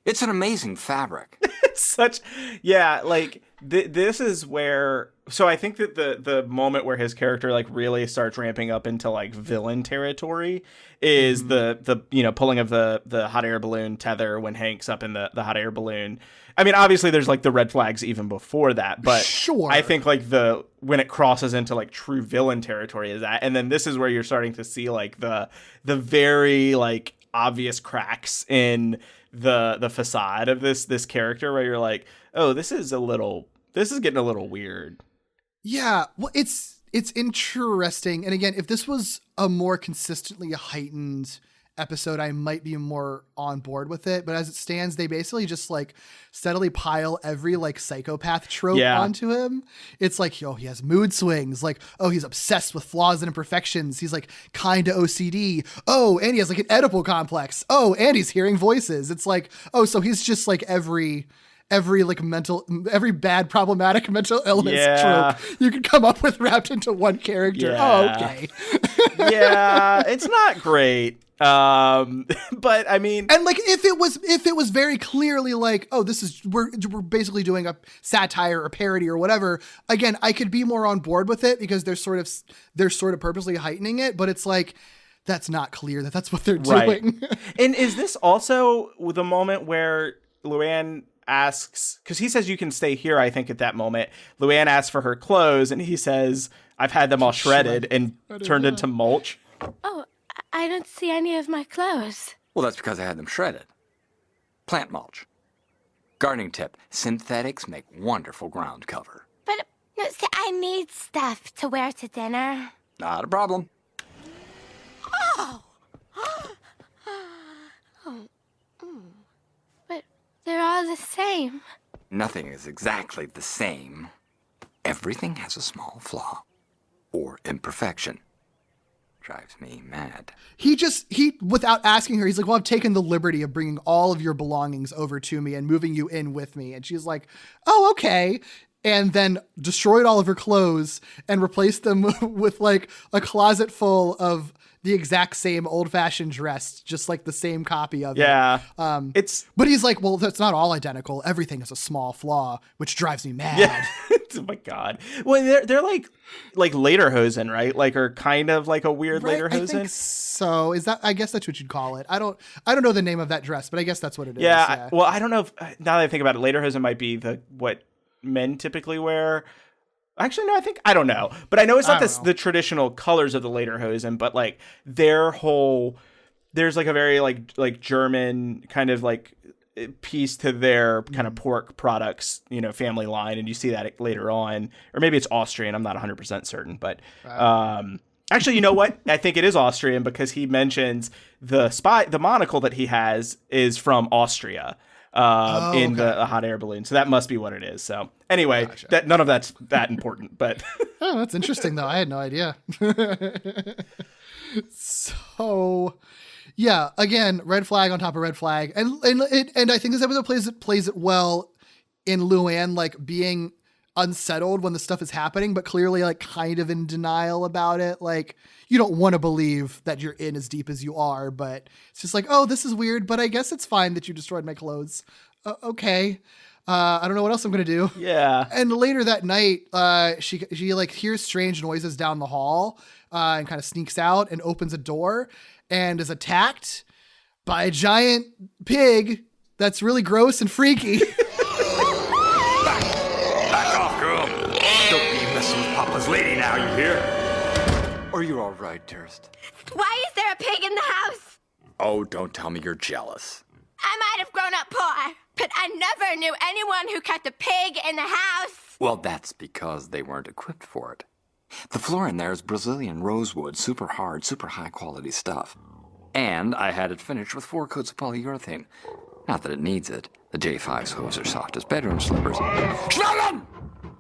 It's an amazing fabric. It's such, yeah, like this is where, so I think that the moment where his character like really starts ramping up into like villain territory is the pulling of the hot air balloon tether when Hank's up in the hot air balloon. I mean, obviously there's like the red flags even before that, but sure. I think like when it crosses into like true villain territory is that, and then this is where you're starting to see like the very like obvious cracks in the facade of this character where you're like, oh, this is getting a little weird. Yeah, well, it's interesting. And again, if this was a more consistently heightened episode, I might be more on board with it. But as it stands, they basically just like steadily pile every like psychopath trope onto him. It's like, he has mood swings. Like, oh, he's obsessed with flaws and imperfections. He's like kind of OCD. Oh, and he has like an Oedipal complex. Oh, and he's hearing voices. It's like, oh, so he's just like every bad problematic mental illness trope you could come up with wrapped into one character. Yeah. Oh, okay. Yeah, it's not great. But I mean, and like if it was very clearly like, oh, we're basically doing a satire or parody or whatever, again, I could be more on board with it because they're sort of purposely heightening it, but it's like, that's not clear that's what they're doing. And is this also the moment where Luanne asks, because he says you can stay here, I think at that moment Luanne asks for her clothes and he says, I've had them all shredded and turned into mulch. Oh, I don't see any of my clothes. Well, that's because I had them shredded. Plant mulch. Gardening tip, synthetics make wonderful ground cover. But no, see, I need stuff to wear to dinner. Not a problem. Oh. But they're all the same. Nothing is exactly the same. Everything has a small flaw or imperfection. Drives me mad. He without asking her, he's like, well, I've taken the liberty of bringing all of your belongings over to me and moving you in with me. And she's like, oh, okay. And then destroyed all of her clothes and replaced them with like a closet full of the exact same old-fashioned dress, just like the same copy of it. Yeah. But he's like, well, that's not all identical. Everything is a small flaw, which drives me mad. Yeah. Oh my God. Well, they're like lederhosen, right? Like, or kind of like a weird lederhosen. I think so. I guess that's what you'd call it. I don't know the name of that dress, but I guess that's what it is. Yeah. Well, I don't know if, now that I think about it, lederhosen might be what men typically wear. Actually, no, I don't know. But I know it's not the traditional colors of the lederhosen, but like there's like a very like German kind of like piece to their kind of pork products, family line. And you see that later on, or maybe it's Austrian. I'm not 100% certain, but actually, you know what? I think it is Austrian because he mentions the monocle that he has is from Austria. In the hot air balloon. So that must be what it is. So anyway, gotcha. None of that's that important, but oh, that's interesting though. I had no idea. So yeah, again, red flag on top of red flag. And I think this episode plays it well in Luanne, like being unsettled when the stuff is happening, but clearly like kind of in denial about it. Like, you don't want to believe that you're in as deep as you are, but it's just like, oh, this is weird, but I guess it's fine that you destroyed my clothes. Okay. I don't know what else I'm going to do. Yeah. And later that night, she like hears strange noises down the hall, and kind of sneaks out and opens a door and is attacked by a giant pig that's really gross and freaky. Back off, girl. Don't be messing with Papa's lady now, you hear? Are you all right, dearest? Why is there a pig in the house? Oh, don't tell me you're jealous. I might have grown up poor, but I never knew anyone who kept a pig in the house. Well, that's because they weren't equipped for it. The floor in there is Brazilian rosewood, super hard, super high quality stuff. And I had it finished with 4 coats of polyurethane. Not that it needs it. The J5's hose are soft as bedroom slippers. Schnallen!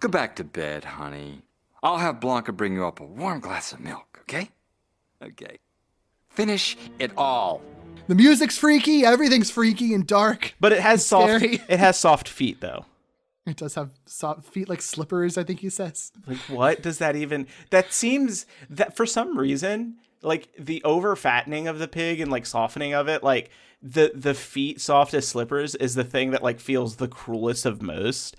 Go back to bed, honey. I'll have Blanca bring you up a warm glass of milk, okay? Okay. Finish it all. The music's freaky, everything's freaky and dark. But it has soft feet though. It does have soft feet like slippers, I think he says. Like what does that even, that seems that for some reason like the over fattening of the pig and like softening of it, like the feet soft as slippers is the thing that like feels the cruelest of most.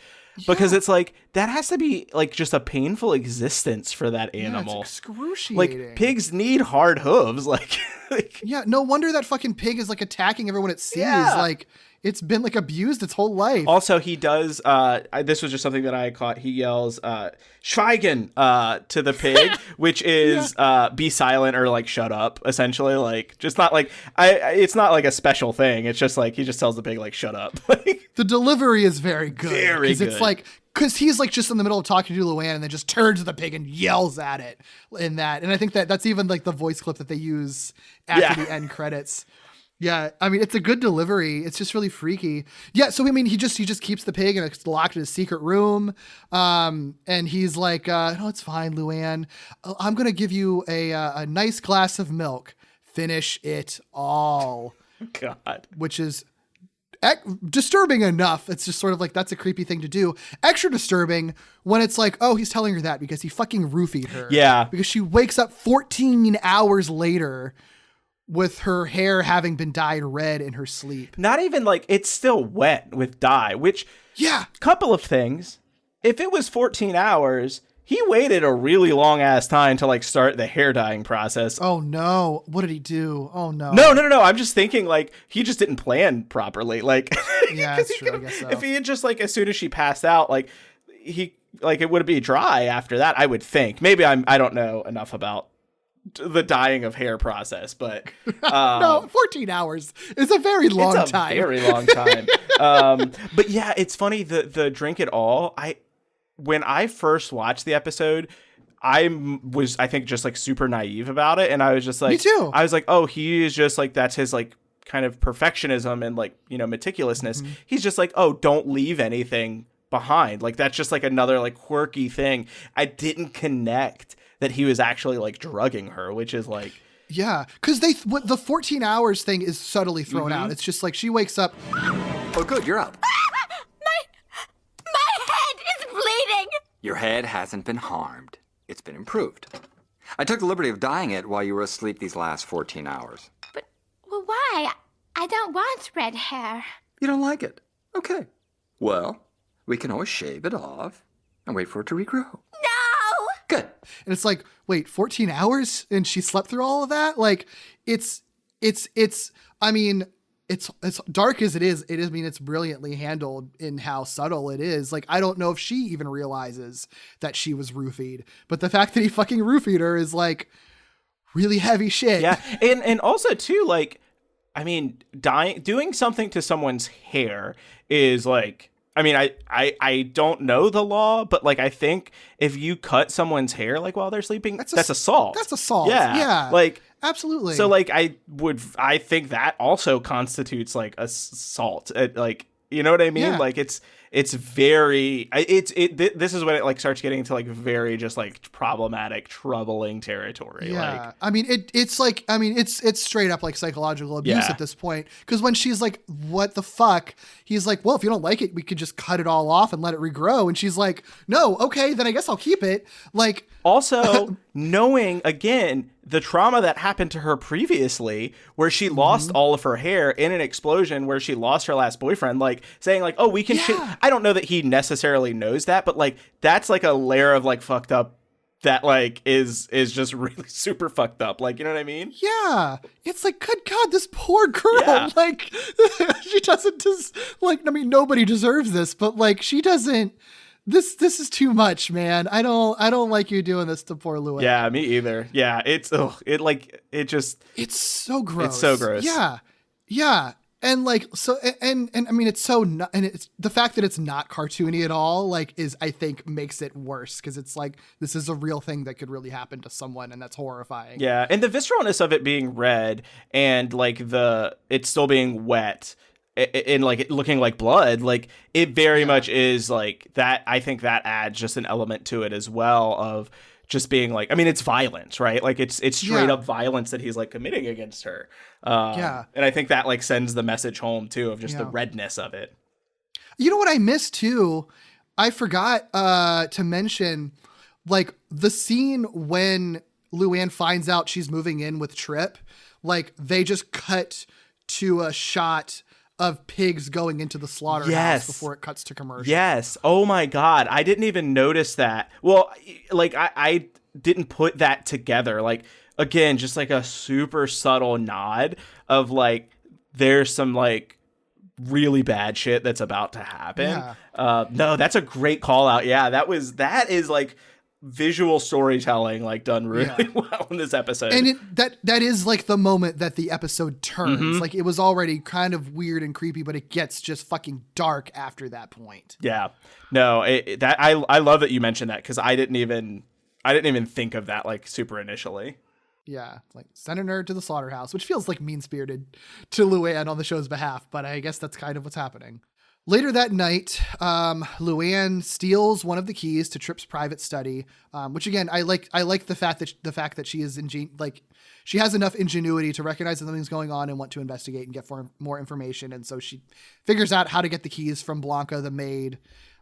Because it's like, that has to be like just a painful existence for that animal. It's excruciating. Like, pigs need hard hooves. Like yeah, no wonder that fucking pig is like attacking everyone it sees. Yeah. Like, it's been like abused its whole life. Also, he does, this was just something that I caught. He yells, Schweigen, to the pig, which is, be silent or like shut up, essentially. Like, just not like, it's not like a special thing. It's just like, he just tells the pig, like, shut up. The delivery is very good. Very good. It's like, because he's like just in the middle of talking to Luanne and then just turns to the pig and yells at it in that. And I think that's even like the voice clip that they use after the end credits. Yeah, I mean, it's a good delivery. It's just really freaky. Yeah, so I mean, he just keeps the pig and it's locked in his secret room. And he's like, no, it's fine, Luanne. I'm going to give you a nice glass of milk. Finish it all. God. Which is disturbing enough. It's just sort of like, that's a creepy thing to do. Extra disturbing when it's like, oh, he's telling her that because he fucking roofied her. Yeah. Because she wakes up 14 hours later with her hair having been dyed red in her sleep. Not even like, it's still wet with dye, which, couple of things. If it was 14 hours, he waited a really long ass time to like start the hair dyeing process. Oh no. What did he do? Oh no. No. I'm just thinking like, he just didn't plan properly. Like, yeah, that's true. I guess so. If he had just like, as soon as she passed out, like it would be dry after that, I would think. Maybe I don't know enough about the dyeing of hair process, but no, 14 hours is a very long time. Very long time. But yeah, it's funny, the drink it all. When I first watched the episode, I think just like super naive about it, and I was just like, me too. I was like, oh, he is just like, that's his like kind of perfectionism and like, you know, meticulousness. Mm-hmm. He's just like, oh, don't leave anything behind. Like, that's just like another like quirky thing. I didn't connect that he was actually like drugging her, which is like, yeah, because the 14 hours thing is subtly thrown out. It's just like she wakes up. Oh, good, you're up. My head is bleeding. Your head hasn't been harmed. It's been improved. I took the liberty of dyeing it while you were asleep these last 14 hours. But, well, why? I don't want red hair. You don't like it? Okay. Well, we can always shave it off and wait for it to regrow. No! Good. And it's like, wait, 14 hours and she slept through all of that? Like, it's I mean, it's dark as it is. I mean, it's brilliantly handled in how subtle it is. Like, I don't know if she even realizes that she was roofied, but the fact that he fucking roofied her is like really heavy shit. Yeah. And also too, like, I mean, doing something to someone's hair is like, I mean, I don't know the law, but like, I think if you cut someone's hair like while they're sleeping, that's assault. That's assault. Yeah. Yeah. Like, absolutely. So like, I think that also constitutes like assault. Like, you know what I mean? Yeah. Like, it's very, this is when it like starts getting into like very just like problematic, troubling territory. Yeah. Like, I mean, it's straight up like psychological abuse at this point. Because when she's like, what the fuck? He's like, well, if you don't like it, we could just cut it all off and let it regrow. And she's like, no, okay, then I guess I'll keep it. Like, also knowing again the trauma that happened to her previously, where she lost all of her hair in an explosion, where she lost her last boyfriend, like saying like, oh, we can, I don't know that he necessarily knows that, but like, that's like a layer of like fucked up that like is just really super fucked up. Like, you know what I mean? Yeah. It's like, good God, this poor girl. Yeah. Like, she doesn't just like, I mean, nobody deserves this, but like, she doesn't. This is too much, man. I don't like you doing this to poor Luanne. Yeah, me either. Yeah, it's so gross. It's so gross. Yeah. Yeah. And like, so, and I mean, it's so not, and it's the fact that it's not cartoony at all, like, is, I think, makes it worse. Cause it's like, this is a real thing that could really happen to someone, and that's horrifying. Yeah. And the visceralness of it being red and like it's still being wet and like it looking like blood, like it very much is like that. I think that adds just an element to it as well of just being like, I mean, it's violence, right? Like it's straight up violence that he's like committing against her. And I think that like sends the message home too of just the redness of it. You know what I missed too? I forgot to mention like the scene when Luanne finds out she's moving in with Trip, like they just cut to a shot of pigs going into the slaughterhouse before it cuts to commercial. Yes. Oh my God. I didn't even notice that. Well, like I didn't put that together. Like, again, just like a super subtle nod of like, there's some like really bad shit that's about to happen. Yeah. No, that's a great call out. Yeah. That is like visual storytelling, like done really well in this episode. And that is like the moment that the episode turns. Like it was already kind of weird and creepy, but it gets just fucking dark after that point. Yeah. No, I love that you mentioned that, because I didn't even think of that like super initially. Yeah, like send a nerd to the slaughterhouse, which feels like mean-spirited to Luanne on the show's behalf, but I guess that's kind of what's happening. Later that night, Luanne steals one of the keys to Trip's private study, which again, I like the fact that she is she has enough ingenuity to recognize that something's going on and want to investigate and get more information, and so she figures out how to get the keys from Blanca, the maid,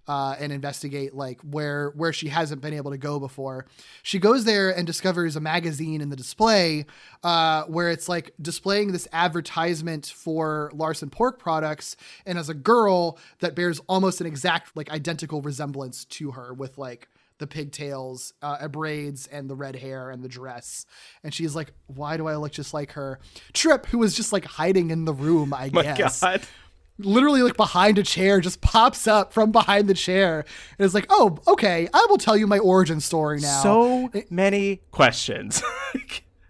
and investigate like where she hasn't been able to go before. She goes there and discovers a magazine in the display where it's like displaying this advertisement for Larson pork products, and as a girl that bears almost an exact like identical resemblance to her with like the pigtails, braids, and the red hair and the dress. And she's like, why do I look just like her? Trip, who was just like hiding in the room, I guess. My God. Literally like behind a chair, just pops up from behind the chair and is like, oh, okay, I will tell you my origin story now. So many questions.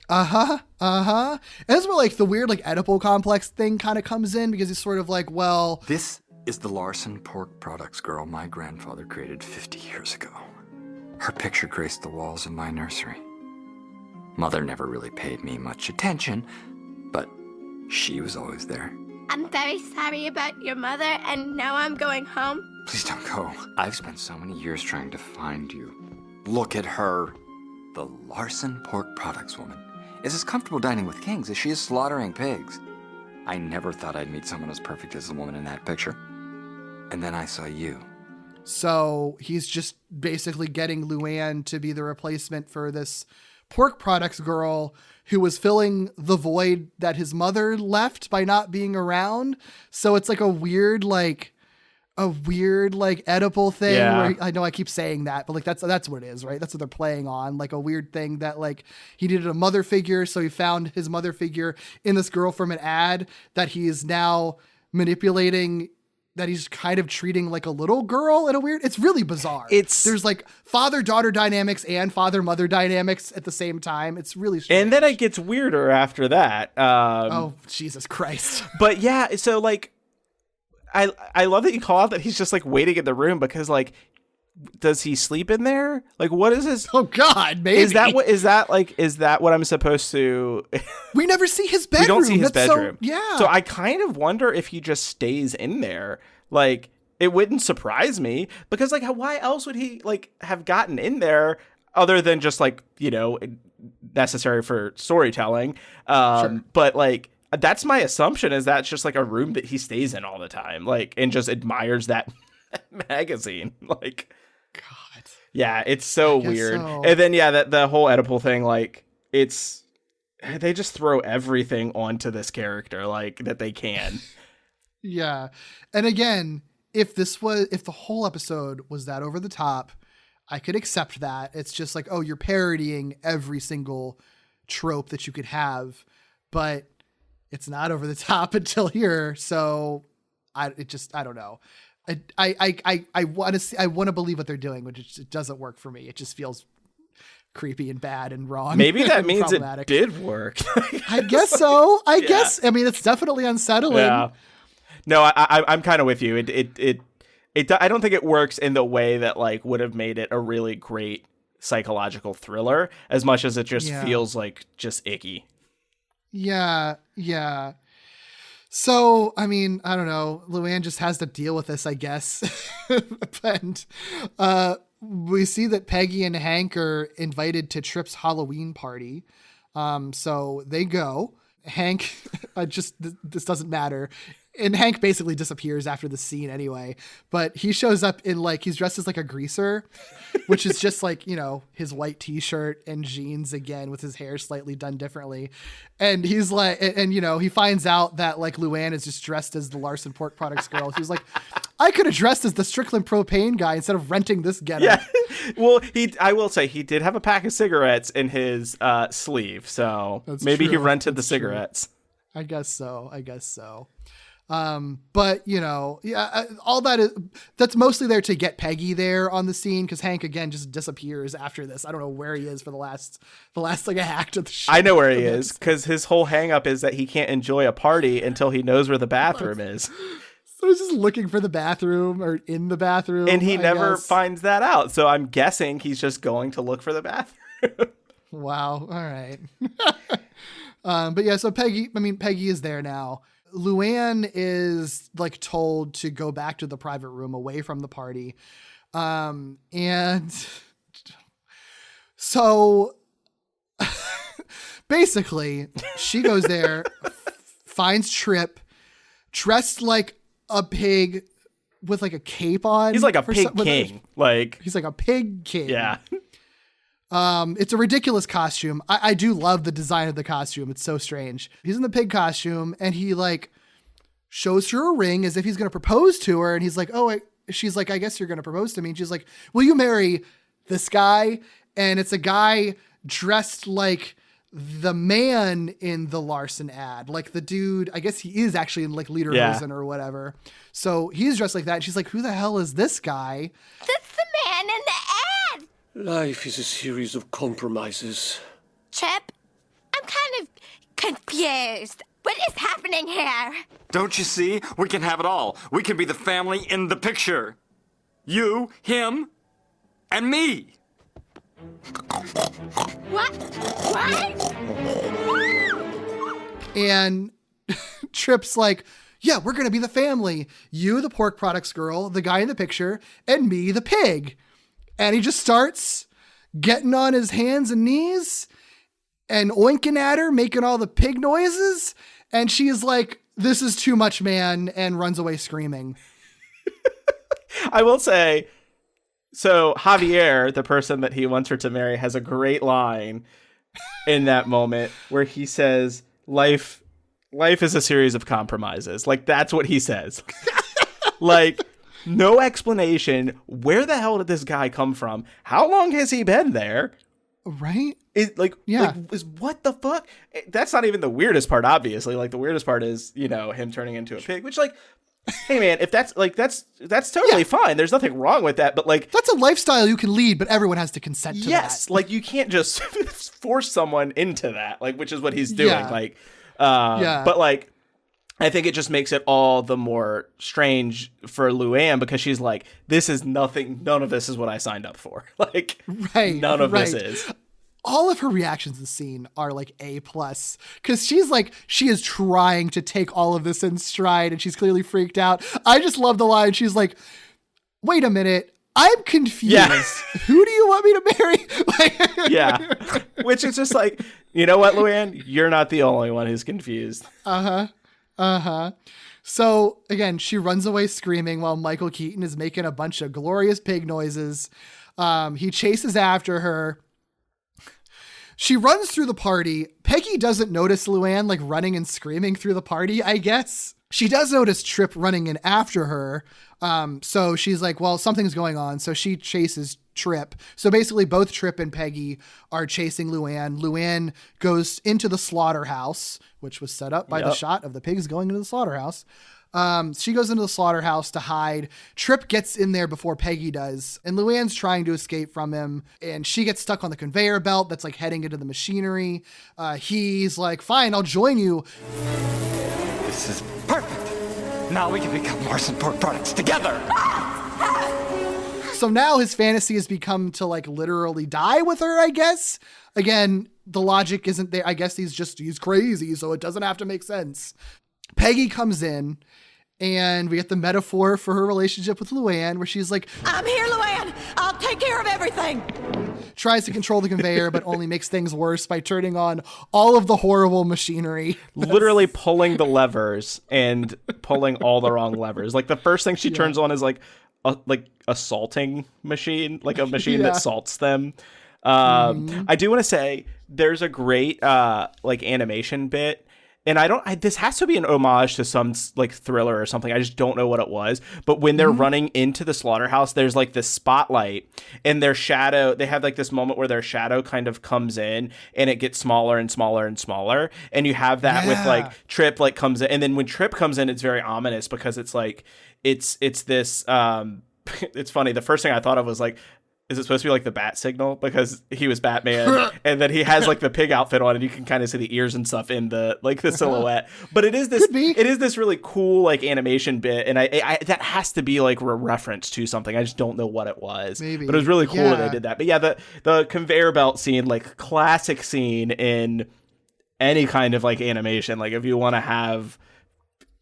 And that's where like the weird like Oedipal complex thing kind of comes in, because he's sort of like, well, this is the Larson pork products girl my grandfather created 50 years ago. Her picture graced the walls of my nursery. Mother never really paid me much attention, but she was always there. I'm very sorry about your mother, and now I'm going home. Please don't go. I've spent so many years trying to find you. Look at her. The Larson pork products woman is as comfortable dining with kings as she is slaughtering pigs. I never thought I'd meet someone as perfect as the woman in that picture. And then I saw you. So he's just basically getting Luanne to be the replacement for this pork products girl who was filling the void that his mother left by not being around. So it's like a weird Oedipal thing. Yeah. Where I know I keep saying that, but like that's what it is, right? That's what they're playing on, like a weird thing that like he needed a mother figure, so he found his mother figure in this girl from an ad that he is now manipulating, that he's kind of treating like a little girl in a weird, it's really bizarre. There's like father-daughter dynamics and father-mother dynamics at the same time. It's really strange. And then it gets weirder after that. Oh, Jesus Christ. But yeah, so like, I love that you call out that he's just like waiting in the room, because like, does he sleep in there? Like, what is his? Oh God, maybe. Is that what I'm supposed to? We never see his bedroom. We don't see his bedroom. Yeah. So I kind of wonder if he just stays in there. Like, it wouldn't surprise me, because like, why else would he like have gotten in there other than just like, you know, necessary for storytelling? Sure. But like, that's my assumption, is that's just like a room that he stays in all the time, like, and just admires that magazine. Like, God. Yeah, it's so weird. So. And then yeah, that the whole Oedipal thing, like, they just throw everything onto this character like that they can. Yeah. And again, if the whole episode was that over the top, I could accept that. It's just like, oh, you're parodying every single trope that you could have, but it's not over the top until here. So I don't know. I want to believe what they're doing, but it doesn't work for me. It just feels creepy and bad and wrong. Maybe that means it did work. I guess so. I guess. I mean, it's definitely unsettling. Yeah. No, I'm kind of with you. I don't think it works in the way that like would have made it a really great psychological thriller, as much as it just feels like just icky. Yeah. Yeah. So, I mean, I don't know. Luanne just has to deal with this, I guess. And we see that Peggy and Hank are invited to Trip's Halloween party. So they go. Hank, this doesn't matter, And Hank basically disappears after the scene anyway, but he shows up in like, he's dressed as like a greaser, which is just like, you know, his white t-shirt and jeans again with his hair slightly done differently. And he's like, and you know, he finds out that like Luanne is just dressed as the Larson Pork Products girl. He's like, I could have dressed as the Strickland Propane guy instead of renting this getup. Yeah. Well, I will say he did have a pack of cigarettes in his sleeve. So maybe he rented the cigarettes. I guess so. But you know, yeah, all that's mostly there to get Peggy there on the scene, because Hank again just disappears after this. I don't know where he is for the last like act of the show. I know where he is, because his whole hang up is that he can't enjoy a party until he knows where the bathroom is. So he's just looking for the bathroom or in the bathroom, and he never finds that out. So I'm guessing he's just going to look for the bathroom. Wow. All right. But yeah, so Peggy is there now. Luanne is like told to go back to the private room away from the party. And so basically she goes there, finds Trip dressed like a pig with like a cape on. He's like a pig king. He's like a pig king. Yeah. It's a ridiculous costume. I do love the design of the costume. It's so strange. He's in the pig costume and he like shows her a ring as if he's going to propose to her. And he's like, she's like, I guess you're going to propose to me. And she's like, will you marry this guy? And it's a guy dressed like the man in the Larson ad, like the dude, I guess he is actually in like Lederhosen or whatever. So he's dressed like that. And she's like, who the hell is this guy? That's the man in the ad. Life is a series of compromises. Chip, I'm kind of confused. What is happening here? Don't you see? We can have it all. We can be the family in the picture. You, him, and me. What? And Trip's like, yeah, we're going to be the family. You, the pork products girl, the guy in the picture, and me, the pig. And he just starts getting on his hands and knees and oinking at her, making all the pig noises. And she's like, this is too much, man, and runs away screaming. I will say, so Javier, the person that he wants her to marry, has a great line in that moment where he says, life is a series of compromises. Like, that's what he says. Like, no explanation. Where the hell did this guy come from? How long has he been there? Right? What the fuck? That's not even the weirdest part, obviously. Like, the weirdest part is, you know, him turning into a pig, which, like, hey man, if that's totally fine. There's nothing wrong with that, but like, that's a lifestyle you can lead, but everyone has to consent to that. Yes, like you can't just force someone into that, like, which is what he's doing. But like, I think it just makes it all the more strange for Luanne, because she's like, this is nothing. None of this is what I signed up for. Like, none of this is. All of her reactions to the scene are like A+, because she is trying to take all of this in stride, and she's clearly freaked out. I just love the line. She's like, wait a minute, I'm confused. Yeah. Who do you want me to marry? Yeah. Which is just like, you know what, Luanne? You're not the only one who's confused. So again, she runs away screaming while Michael Keaton is making a bunch of glorious pig noises. He chases after her. She runs through the party. Peggy doesn't notice Luanne like running and screaming through the party, I guess. She does notice Trip running in after her. So she's like, well, something's going on. So she chases Trip. So basically both Trip and Peggy are chasing Luanne. Luanne goes into the slaughterhouse, which was set up by the shot of the pigs going into the slaughterhouse. She goes into the slaughterhouse to hide. Trip gets in there before Peggy does, and Luanne's trying to escape from him, and she gets stuck on the conveyor belt that's like heading into the machinery. He's like, fine, I'll join you. This is perfect. Now we can become Larson Pork Products together. So now his fantasy has become to like literally die with her, I guess. Again, the logic isn't there. I guess he's crazy, so it doesn't have to make sense. Peggy comes in And we get the metaphor for her relationship with Luanne, where she's like, I'm here, Luanne. I'll take care of everything. Tries to control the conveyor, but only makes things worse by turning on all of the horrible machinery. Literally pulling the levers and pulling all the wrong levers. Like the first thing she turns on is like a salting machine, like a machine that salts them. I do want to say there's a great like animation bit. And this has to be an homage to some like thriller or something. I just don't know what it was. But when they're running into the slaughterhouse, there's like this spotlight and their shadow, they have like this moment where their shadow kind of comes in and it gets smaller and smaller and smaller. And you have that with like Trip like comes in. And then when Trip comes in, it's very ominous because it's like, it's this, it's funny. The first thing I thought of was like, is it supposed to be like the bat signal because he was Batman and then he has like the pig outfit on and you can kind of see the ears and stuff in the like the silhouette. But it is this really cool like animation bit, and I that has to be like a reference to something. I just don't know what it was. Maybe. But it was really cool that they did that. But yeah, the conveyor belt scene, like classic scene in any kind of like animation. Like if you want to have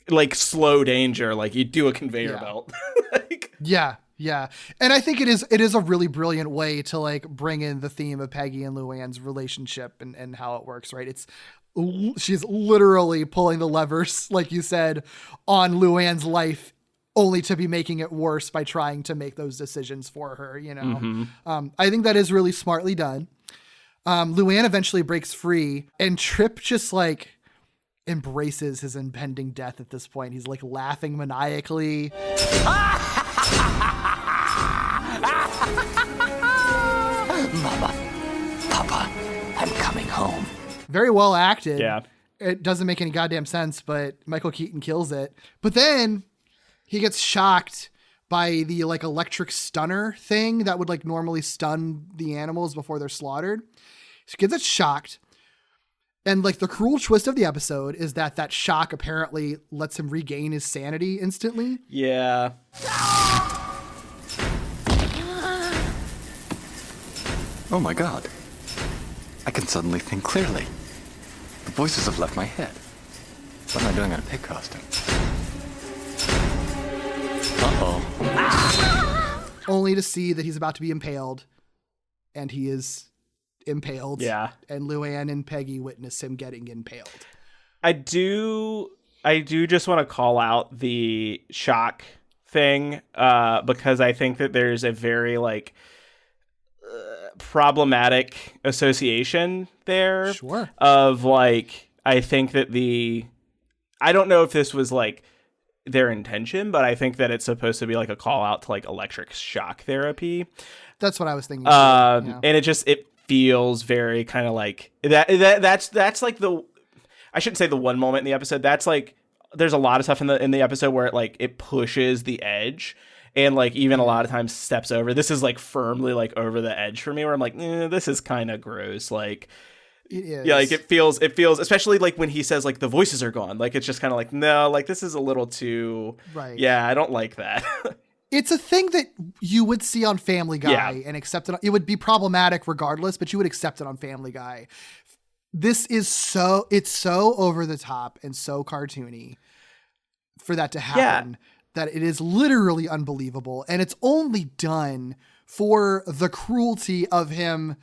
like slow danger, like you do a conveyor belt. Yeah. And I think it is a really brilliant way to like bring in the theme of Peggy and Luanne's relationship and how it works, right? She's literally pulling the levers, like you said, on Luanne's life, only to be making it worse by trying to make those decisions for her, you know? I think that is really smartly done. Luanne eventually breaks free and Trip just like embraces his impending death at this point. He's like laughing maniacally. Mama, Papa, I'm coming home. Very well acted. Yeah. It doesn't make any goddamn sense, but Michael Keaton kills it. But then he gets shocked by the like electric stunner thing that would like normally stun the animals before they're slaughtered. So he gets shocked. And like the cruel twist of the episode is that shock apparently lets him regain his sanity instantly. Yeah. Oh my God. I can suddenly think clearly. The voices have left my head. What am I doing in a pig costume? Uh-oh. Only to see that he's about to be impaled. And he is impaled. Yeah. And Luanne and Peggy witness him getting impaled. I do just want to call out the shock thing because I think that there's a very like problematic association there. Sure. Of like, I think that I don't know if this was like their intention, but I think that it's supposed to be like a call out to like electric shock therapy. That's what I was thinking. And it feels very kind of like that's like I shouldn't say the one moment in the episode. That's like, there's a lot of stuff in the episode where it pushes the edge. And like even a lot of times steps over. This is like firmly like over the edge for me, where I'm like, this is kind of gross. Like, yeah, like it feels, especially like when he says like the voices are gone. Like it's just kind of like, no, like this is a little too. Right. Yeah, I don't like that. It's a thing that you would see on Family Guy and accept it. It would be problematic regardless, but you would accept it on Family Guy. This is it's so over the top and so cartoony for that to happen. Yeah. That it is literally unbelievable. And it's only done for the cruelty of him,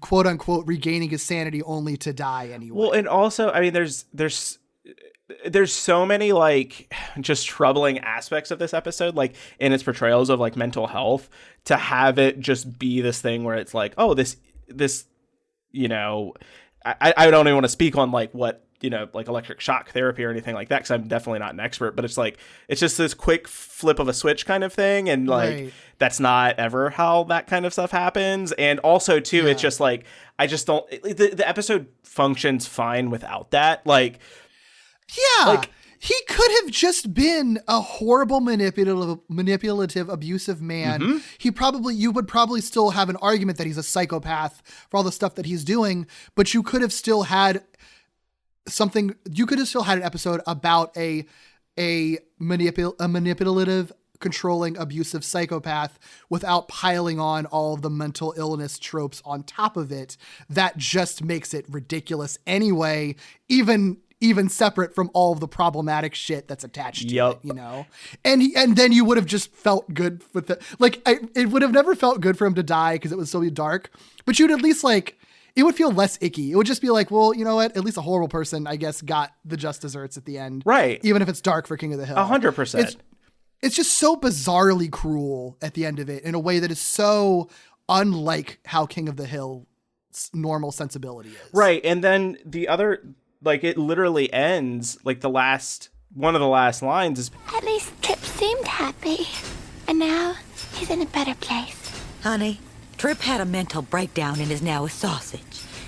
quote unquote, regaining his sanity only to die anyway. Well, and also, I mean, there's so many like just troubling aspects of this episode, like in its portrayals of like mental health, to have it just be this thing where it's like, oh, this, you know, I don't even want to speak on like what, you know, like electric shock therapy or anything like that, because I'm definitely not an expert, but it's like, it's just this quick flip of a switch kind of thing. And like, that's not ever how that kind of stuff happens. And also too, it's just like, I just don't, the episode functions fine without that. Like, like he could have just been a horrible, manipulative, abusive man. Mm-hmm. You would probably still have an argument that he's a psychopath for all the stuff that he's doing, but you could have still had an episode about a manipulative, controlling, abusive psychopath without piling on all of the mental illness tropes on top of it. That just makes it ridiculous anyway, even even separate from all of the problematic shit that's attached to Yep. it, and then you would have just felt good with it. Like it would have never felt good for him to die because it was so dark, but you'd at least it would feel less icky. It would just be like, well, you know what? At least a horrible person, I guess, got the just desserts at the end. Right. Even if it's dark for King of the Hill. 100%. It's just so bizarrely cruel at the end of it in a way that is so unlike how King of the Hill's normal sensibility is. Right. And then the other, it literally ends, one of the last lines is, At least Trip seemed happy. And now he's in a better place. Honey, Trip had a mental breakdown and is now a sausage.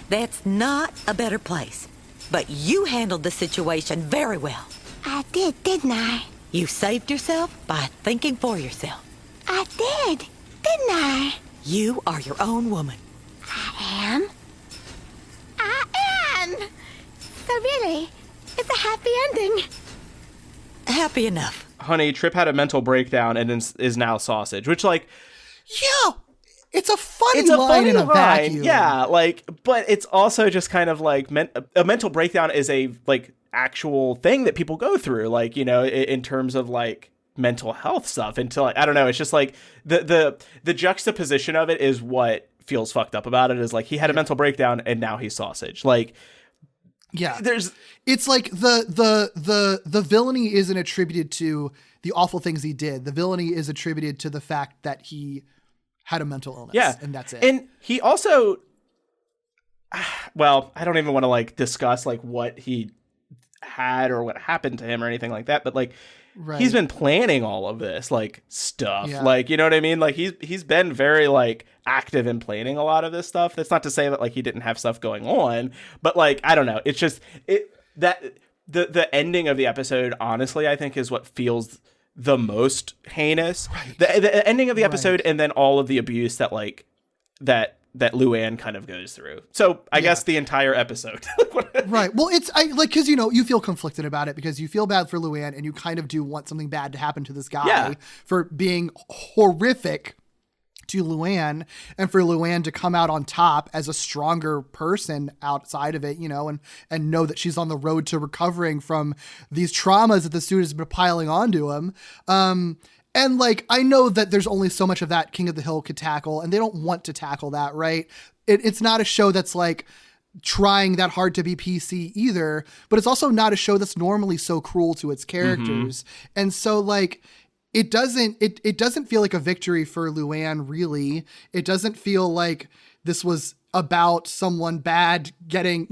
That's not a better place. But you handled the situation very well. I did, didn't I? You saved yourself by thinking for yourself. I did, didn't I? You are your own woman. I am. So really, it's a happy ending. Happy enough. honey, Trip had a mental breakdown and is now sausage, which yeah. It's a funny line in a vacuum. Yeah, but it's also just kind of a mental breakdown is a actual thing that people go through, in terms of mental health stuff. Until I don't know, it's just the juxtaposition of it is what feels fucked up about it. Is he had a mental breakdown and now he's sausage. Yeah, it's the villainy isn't attributed to the awful things he did. The villainy is attributed to the fact that he had a mental illness. Yeah. And that's it. And he also, well, I don't even want to discuss what he had or what happened to him or anything like that. But right. He's been planning all of this stuff. Yeah. You know what I mean? He's been very active in planning a lot of this stuff. That's not to say that he didn't have stuff going on, but I don't know. It's just the ending of the episode, honestly, I think is what feels the most heinous. Right. The ending of the episode, and then all of the abuse that that Luanne kind of goes through. So I guess the entire episode. Right. Well, it's because you feel conflicted about it because you feel bad for Luanne and you kind of do want something bad to happen to this guy for being horrific to Luanne, and for Luanne to come out on top as a stronger person outside of it, and know that she's on the road to recovering from these traumas that the students have been piling onto him. And I know that there's only so much of that King of the Hill could tackle, and they don't want to tackle that, right? It's not a show that's trying that hard to be PC either, but it's also not a show that's normally so cruel to its characters. Mm-hmm. And so it doesn't feel like a victory for Luanne, really. It doesn't feel like this was about someone bad getting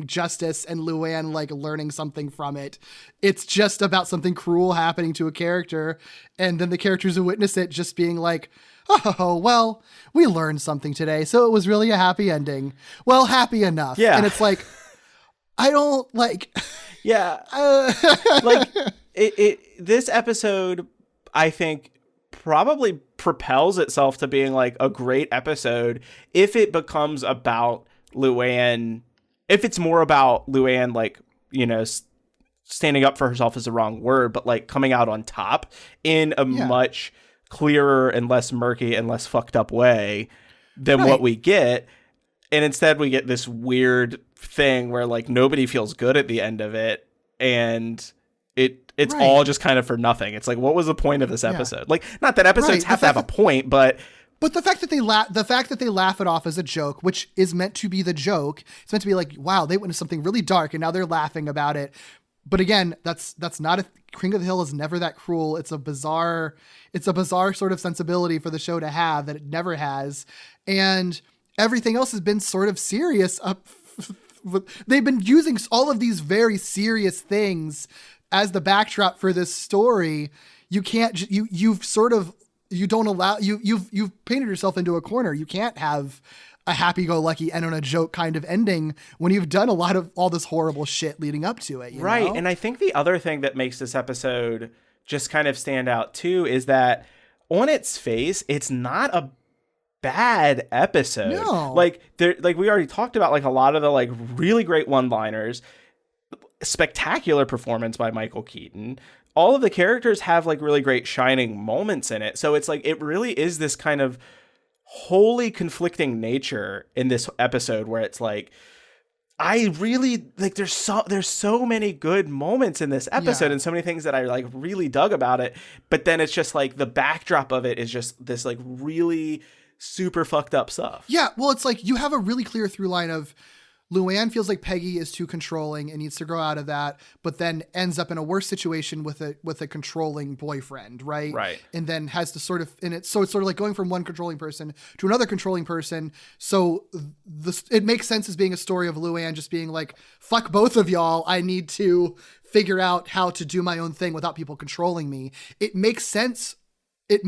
justice and Luanne learning something from it. It's just about something cruel happening to a character, and then the characters who witness it just being oh, well, we learned something today, so it was really a happy ending. Well, happy enough. Yeah. And it's I don't yeah. This episode, I think, probably propels itself to being a great episode if it becomes about Luanne, if it's more about Luanne, standing up for herself is the wrong word, but coming out on top in a much clearer and less murky and less fucked up way than what we get. And instead we get this weird thing where nobody feels good at the end of it, and it's all just kind of for nothing. It's what was the point of this episode? Not that episodes have to have a point, but the fact that they laugh it off as a joke, which is meant to be the joke, it's meant to be wow, they witnessed something really dark and now they're laughing about it. But again, that's not King of the Hill is never that cruel. It's a bizarre sort of sensibility for the show to have that it never has. And everything else has been sort of serious. They've been using all of these very serious things as the backdrop for this story. You can't, you've painted yourself into a corner. You can't have a happy-go-lucky end on a joke kind of ending when you've done a lot of all this horrible shit leading up to it. You know? And I think the other thing that makes this episode just kind of stand out too is that on its face, it's not a bad episode. No. We already talked about a lot of the really great one-liners, spectacular performance by Michael Keaton. All of the characters have really great shining moments in it. So it's it really is this kind of wholly conflicting nature in this episode where it's I really like there's so many good moments in this episode and so many things that I like really dug about it, but then it's just like the backdrop of it is just this like really super fucked up stuff. Yeah, well, it's like you have a really clear through line of Luanne feels like Peggy is too controlling and needs to grow out of that, but then ends up in a worse situation with a controlling boyfriend, right? Right. And then has to sort of it's sort of like going from one controlling person to another controlling person. So it makes sense as being a story of Luanne just being like, fuck both of y'all. I need to figure out how to do my own thing without people controlling me. It makes sense. The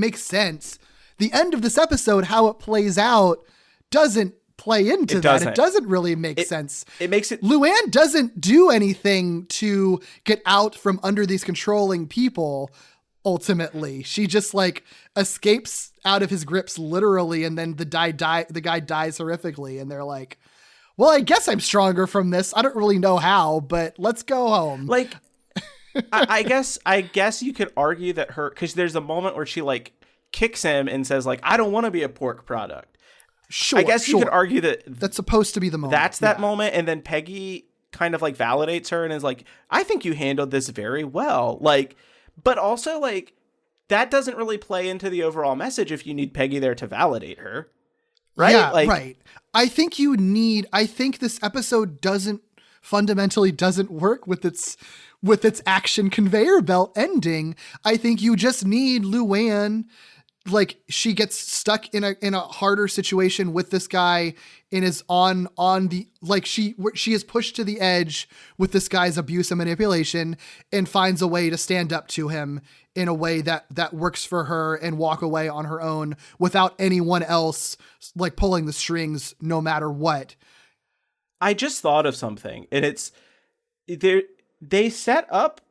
end of this episode, how it plays out, doesn't play into that. It doesn't really make sense. It makes it. Luanne doesn't do anything to get out from under these controlling people. Ultimately, she just like escapes out of his grips literally, and then the guy dies horrifically, and they're like, "Well, I guess I'm stronger from this. I don't really know how, but let's go home." Like, I guess you could argue that because there's a moment where she like kicks him and says like, "I don't want to be a pork product." Sure, I guess you could argue that that's supposed to be the moment. That's that moment. And then Peggy kind of like validates her and is like, I think you handled this very well. Like, but also like that doesn't really play into the overall message if you need Peggy there to validate her. Right? Yeah, like, right. I think this episode fundamentally doesn't work with its action conveyor belt ending. I think you just need Luanne. Like she gets stuck in a harder situation with this guy and is on the, like she is pushed to the edge with this guy's abuse and manipulation and finds a way to stand up to him in a way that works for her and walk away on her own without anyone else like pulling the strings no matter what. I just thought of something, and it's they set up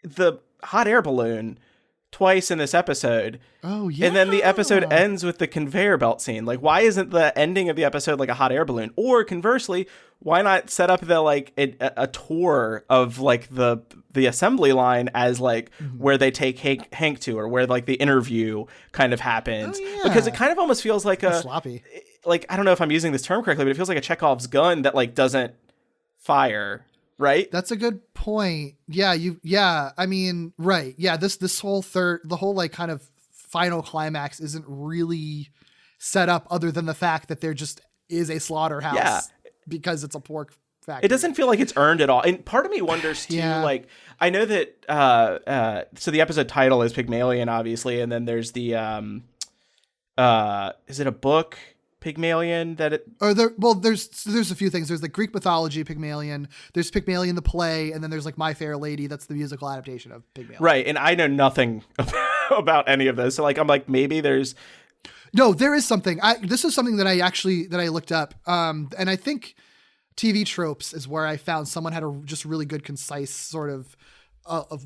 the hot air balloon twice in this episode. Oh yeah. And then the episode ends with the conveyor belt scene. Like, why isn't the ending of the episode like a hot air balloon? Or conversely, why not set up the like a tour of like the assembly line as like where they take Hank to, or where like the interview kind of happens? Oh, yeah. Because it kind of almost feels like sloppy. Like, I don't know if I'm using this term correctly, but it feels like a Chekhov's gun that like doesn't fire. Right? That's a good point. Yeah, I mean, right. Yeah, this whole the whole like kind of final climax isn't really set up other than the fact that there just is a slaughterhouse because it's a pork factory. It doesn't feel like it's earned at all. And part of me wonders too, like, I know that so the episode title is Pigmalion, obviously, and then there's the is it a book? Pygmalion there's a few things. There's the Greek mythology Pygmalion, there's Pygmalion the play, and then there's like My Fair Lady. That's the musical adaptation of Pygmalion. Right, and I know nothing about any of this. So like I'm like maybe there is something. This is something that I looked up. And I think TV Tropes is where I found someone had a just really good concise sort of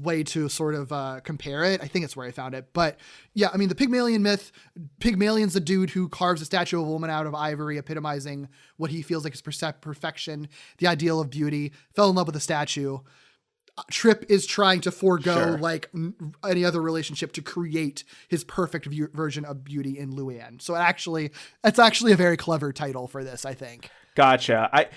way to sort of compare it. I think it's where I found it. But yeah, I mean, the Pygmalion myth, Pygmalion's a dude who carves a statue of a woman out of ivory, epitomizing what he feels like is perfection, the ideal of beauty, fell in love with the statue. Trip is trying to forego like any other relationship to create his perfect version of beauty in Luanne. So it's actually a very clever title for this, I think. Gotcha.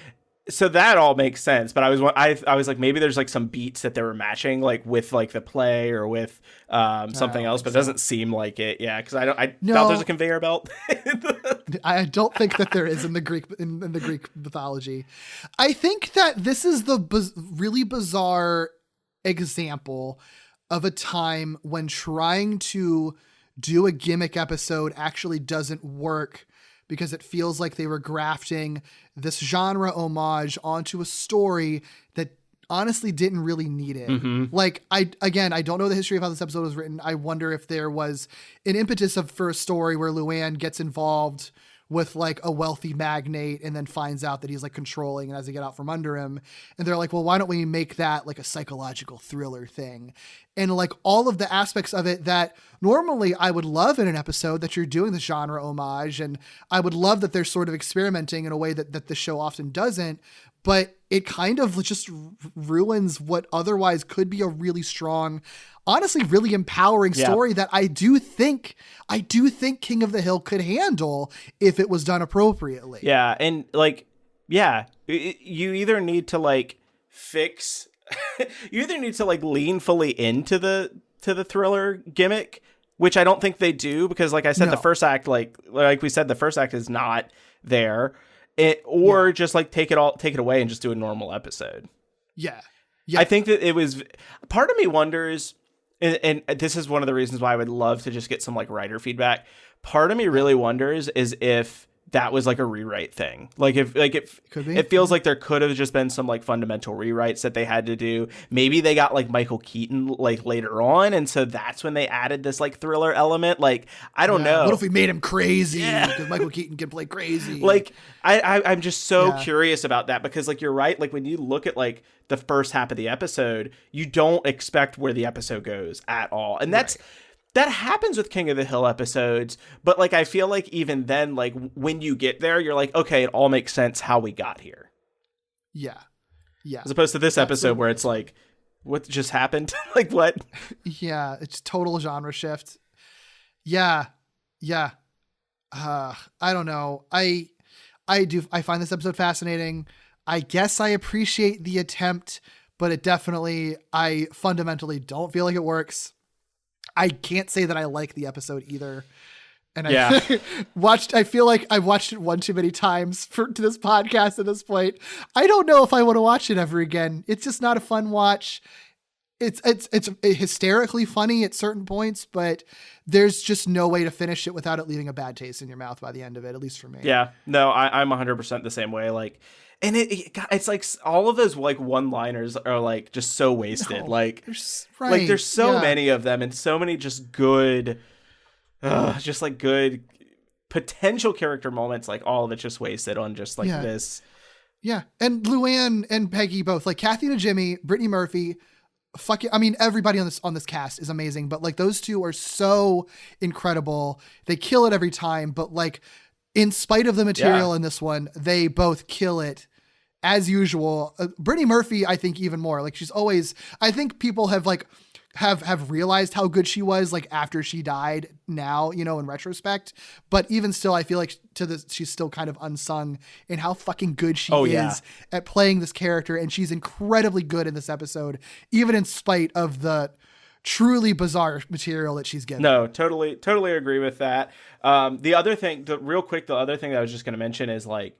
So that all makes sense, but I was like, maybe there's like some beats that they were matching, like with like the play or with something else, but it doesn't seem like it. Yeah, because I thought there's a conveyor belt. I don't think that there is in the Greek in the Greek mythology. I think that this is the really bizarre example of a time when trying to do a gimmick episode actually doesn't work, because it feels like they were grafting this genre homage onto a story that honestly didn't really need it. Mm-hmm. Like, I don't know the history of how this episode was written. I wonder if there was an impetus for a story where Luanne gets involved with like a wealthy magnate and then finds out that he's like controlling and has to get out from under him. And they're like, well, why don't we make that like a psychological thriller thing? And like all of the aspects of it that normally I would love in an episode, that you're doing the genre homage. And I would love that they're sort of experimenting in a way that the show often doesn't, but it kind of just ruins what otherwise could be a really strong, honestly, really empowering story that I do think King of the Hill could handle if it was done appropriately. Yeah. And like, Yeah, you either need to like fix, you either need to like lean fully into the thriller gimmick, which I don't think they do, because like I said, the first act, like we said, the first act is not there, or just like take it away and just do a normal episode. Yeah. I think that it was, part of me wonders, and this is one of the reasons why I would love to just get some like writer feedback. Part of me really wonders is if that was like a rewrite thing. Like if like it feels like there could have just been some like fundamental rewrites that they had to do. Maybe they got like Michael Keaton like later on, and so that's when they added this like thriller element. Like I don't know. What if we made him crazy? Because Michael Keaton can play crazy. Like I'm just so curious about that, because like you're right. Like when you look at like the first half of the episode, you don't expect where the episode goes at all, and that's. Right. That happens with King of the Hill episodes, but like I feel like even then, like when you get there, you're like, okay, it all makes sense how we got here. Yeah. As opposed to this episode where it's like, what just happened? Like what? Yeah, it's total genre shift. Yeah. I don't know. I find this episode fascinating. I guess I appreciate the attempt, but I fundamentally don't feel like it works. I can't say that I like the episode either. And I feel like I've watched it one too many times to this podcast at this point. I don't know if I want to watch it ever again. It's just not a fun watch. It's hysterically funny at certain points, but there's just no way to finish it without it leaving a bad taste in your mouth by the end of it, at least for me. Yeah, no, I'm 100% the same way. Like, and it's like all of those like one-liners are like just so wasted. There's so many of them, and so many just good, just like good potential character moments. Like all of it just wasted on just like this. Yeah, and Luanne and Peggy both, like Kathy and Jimmy, Brittany Murphy. Everybody on this cast is amazing, but like those two are so incredible. They kill it every time, but like in spite of the material in this one, they both kill it. As usual, Brittany Murphy, I think even more. Like she's always, I think people have like have realized how good she was like after she died now, you know, in retrospect. But even still, I feel like she's still kind of unsung in how fucking good she is at playing this character. And she's incredibly good in this episode, even in spite of the truly bizarre material that she's given. No, totally agree with that. The other thing, the other thing that I was just going to mention is like,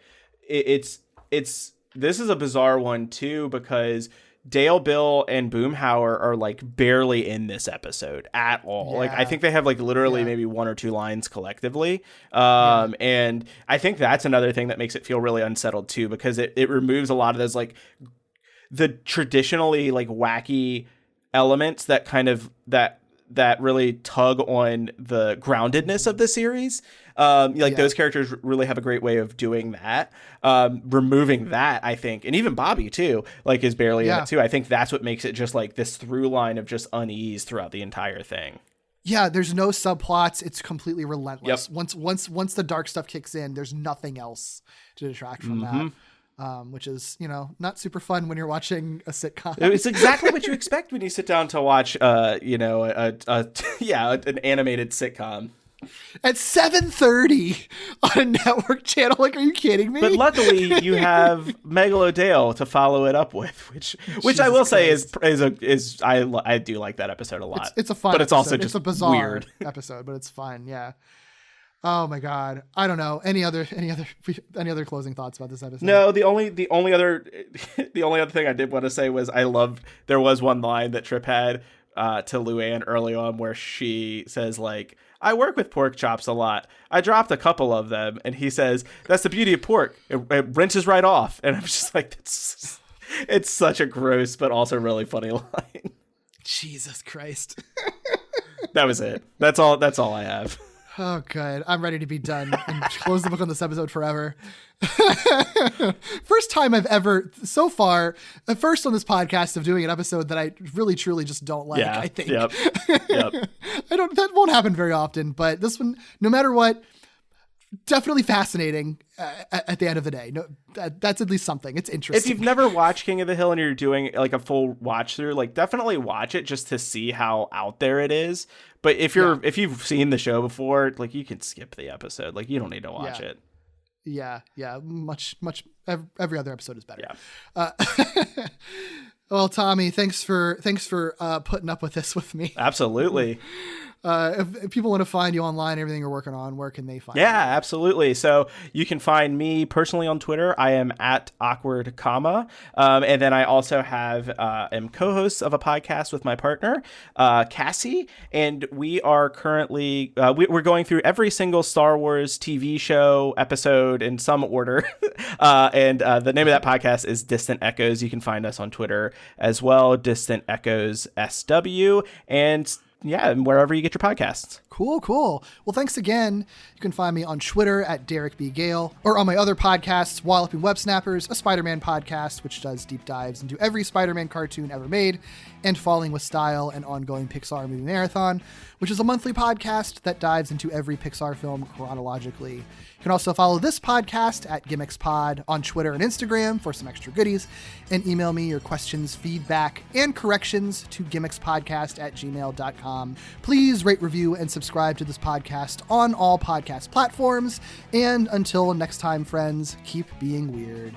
this is a bizarre one too, because Dale, Bill, and Boomhauer are like barely in this episode at all. Yeah. Like I think they have like literally maybe one or two lines collectively. And I think that's another thing that makes it feel really unsettled too, because it removes a lot of those like the traditionally like wacky elements that kind of that really tug on the groundedness of the series. Those characters really have a great way of doing that. Removing that, I think, and even Bobby too, like is barely in it too. I think that's what makes it just like this through line of just unease throughout the entire thing. Yeah, there's no subplots. It's completely relentless. Yep. Once the dark stuff kicks in, there's nothing else to detract from that. Which is, you know, not super fun when you're watching a sitcom. It's exactly what you expect when you sit down to watch, an animated sitcom. At 7:30 on a network channel. Like, are you kidding me? But luckily, you have Megalodale to follow it up with, which I will say is I do like that episode a lot. It's a fun, but it's episode. Also just it's a bizarre weird episode, but it's fun. Yeah. Oh my God. I don't know. Any other closing thoughts about this episode? No, the only other thing I did want to say was there was one line that Tripp had to Luanne early on where she says like, I work with pork chops a lot. I dropped a couple of them. And he says, that's the beauty of pork. It rinses right off. And I'm just like, it's such a gross, but also really funny line. Jesus Christ. That was it. That's all I have. Oh, good. I'm ready to be done and close the book on this episode forever. First time I've ever, so far, first on this podcast of doing an episode that I really, truly just don't like, I think. Yep. That won't happen very often, but this one, no matter what, definitely fascinating at the end of the day. No, that's at least something. It's interesting. If you've never watched King of the Hill and you're doing like a full watch through, like definitely watch it just to see how out there it is. But if you've seen the show before, like you can skip the episode. Like you don't need to watch it. Yeah. Much. Every other episode is better. Yeah. Well, Tommy, thanks for putting up with this with me. Absolutely. If people want to find you online, everything you're working on, where can they find you? Yeah, absolutely. So you can find me personally on Twitter. I am at awkward comma. And then I also am co-host of a podcast with my partner, Cassie. And we are currently, we're going through every single Star Wars TV show episode in some order. And the name of that podcast is Distant Echoes. You can find us on Twitter as well, Distant Echoes SW. And wherever you get your podcasts. Cool. Well, thanks again. You can find me on Twitter at Derek B. Gale, or on my other podcasts, Walloping Web Snappers, a Spider-Man podcast, which does deep dives into every Spider-Man cartoon ever made, and Falling with Style, an ongoing Pixar movie marathon, which is a monthly podcast that dives into every Pixar film chronologically. You can also follow this podcast at Gimmicks Pod on Twitter and Instagram for some extra goodies, and email me your questions, feedback, and corrections to gimmickspodcast@gmail.com. Please rate, review, and subscribe to this podcast on all podcast platforms. And until next time, friends, keep being weird.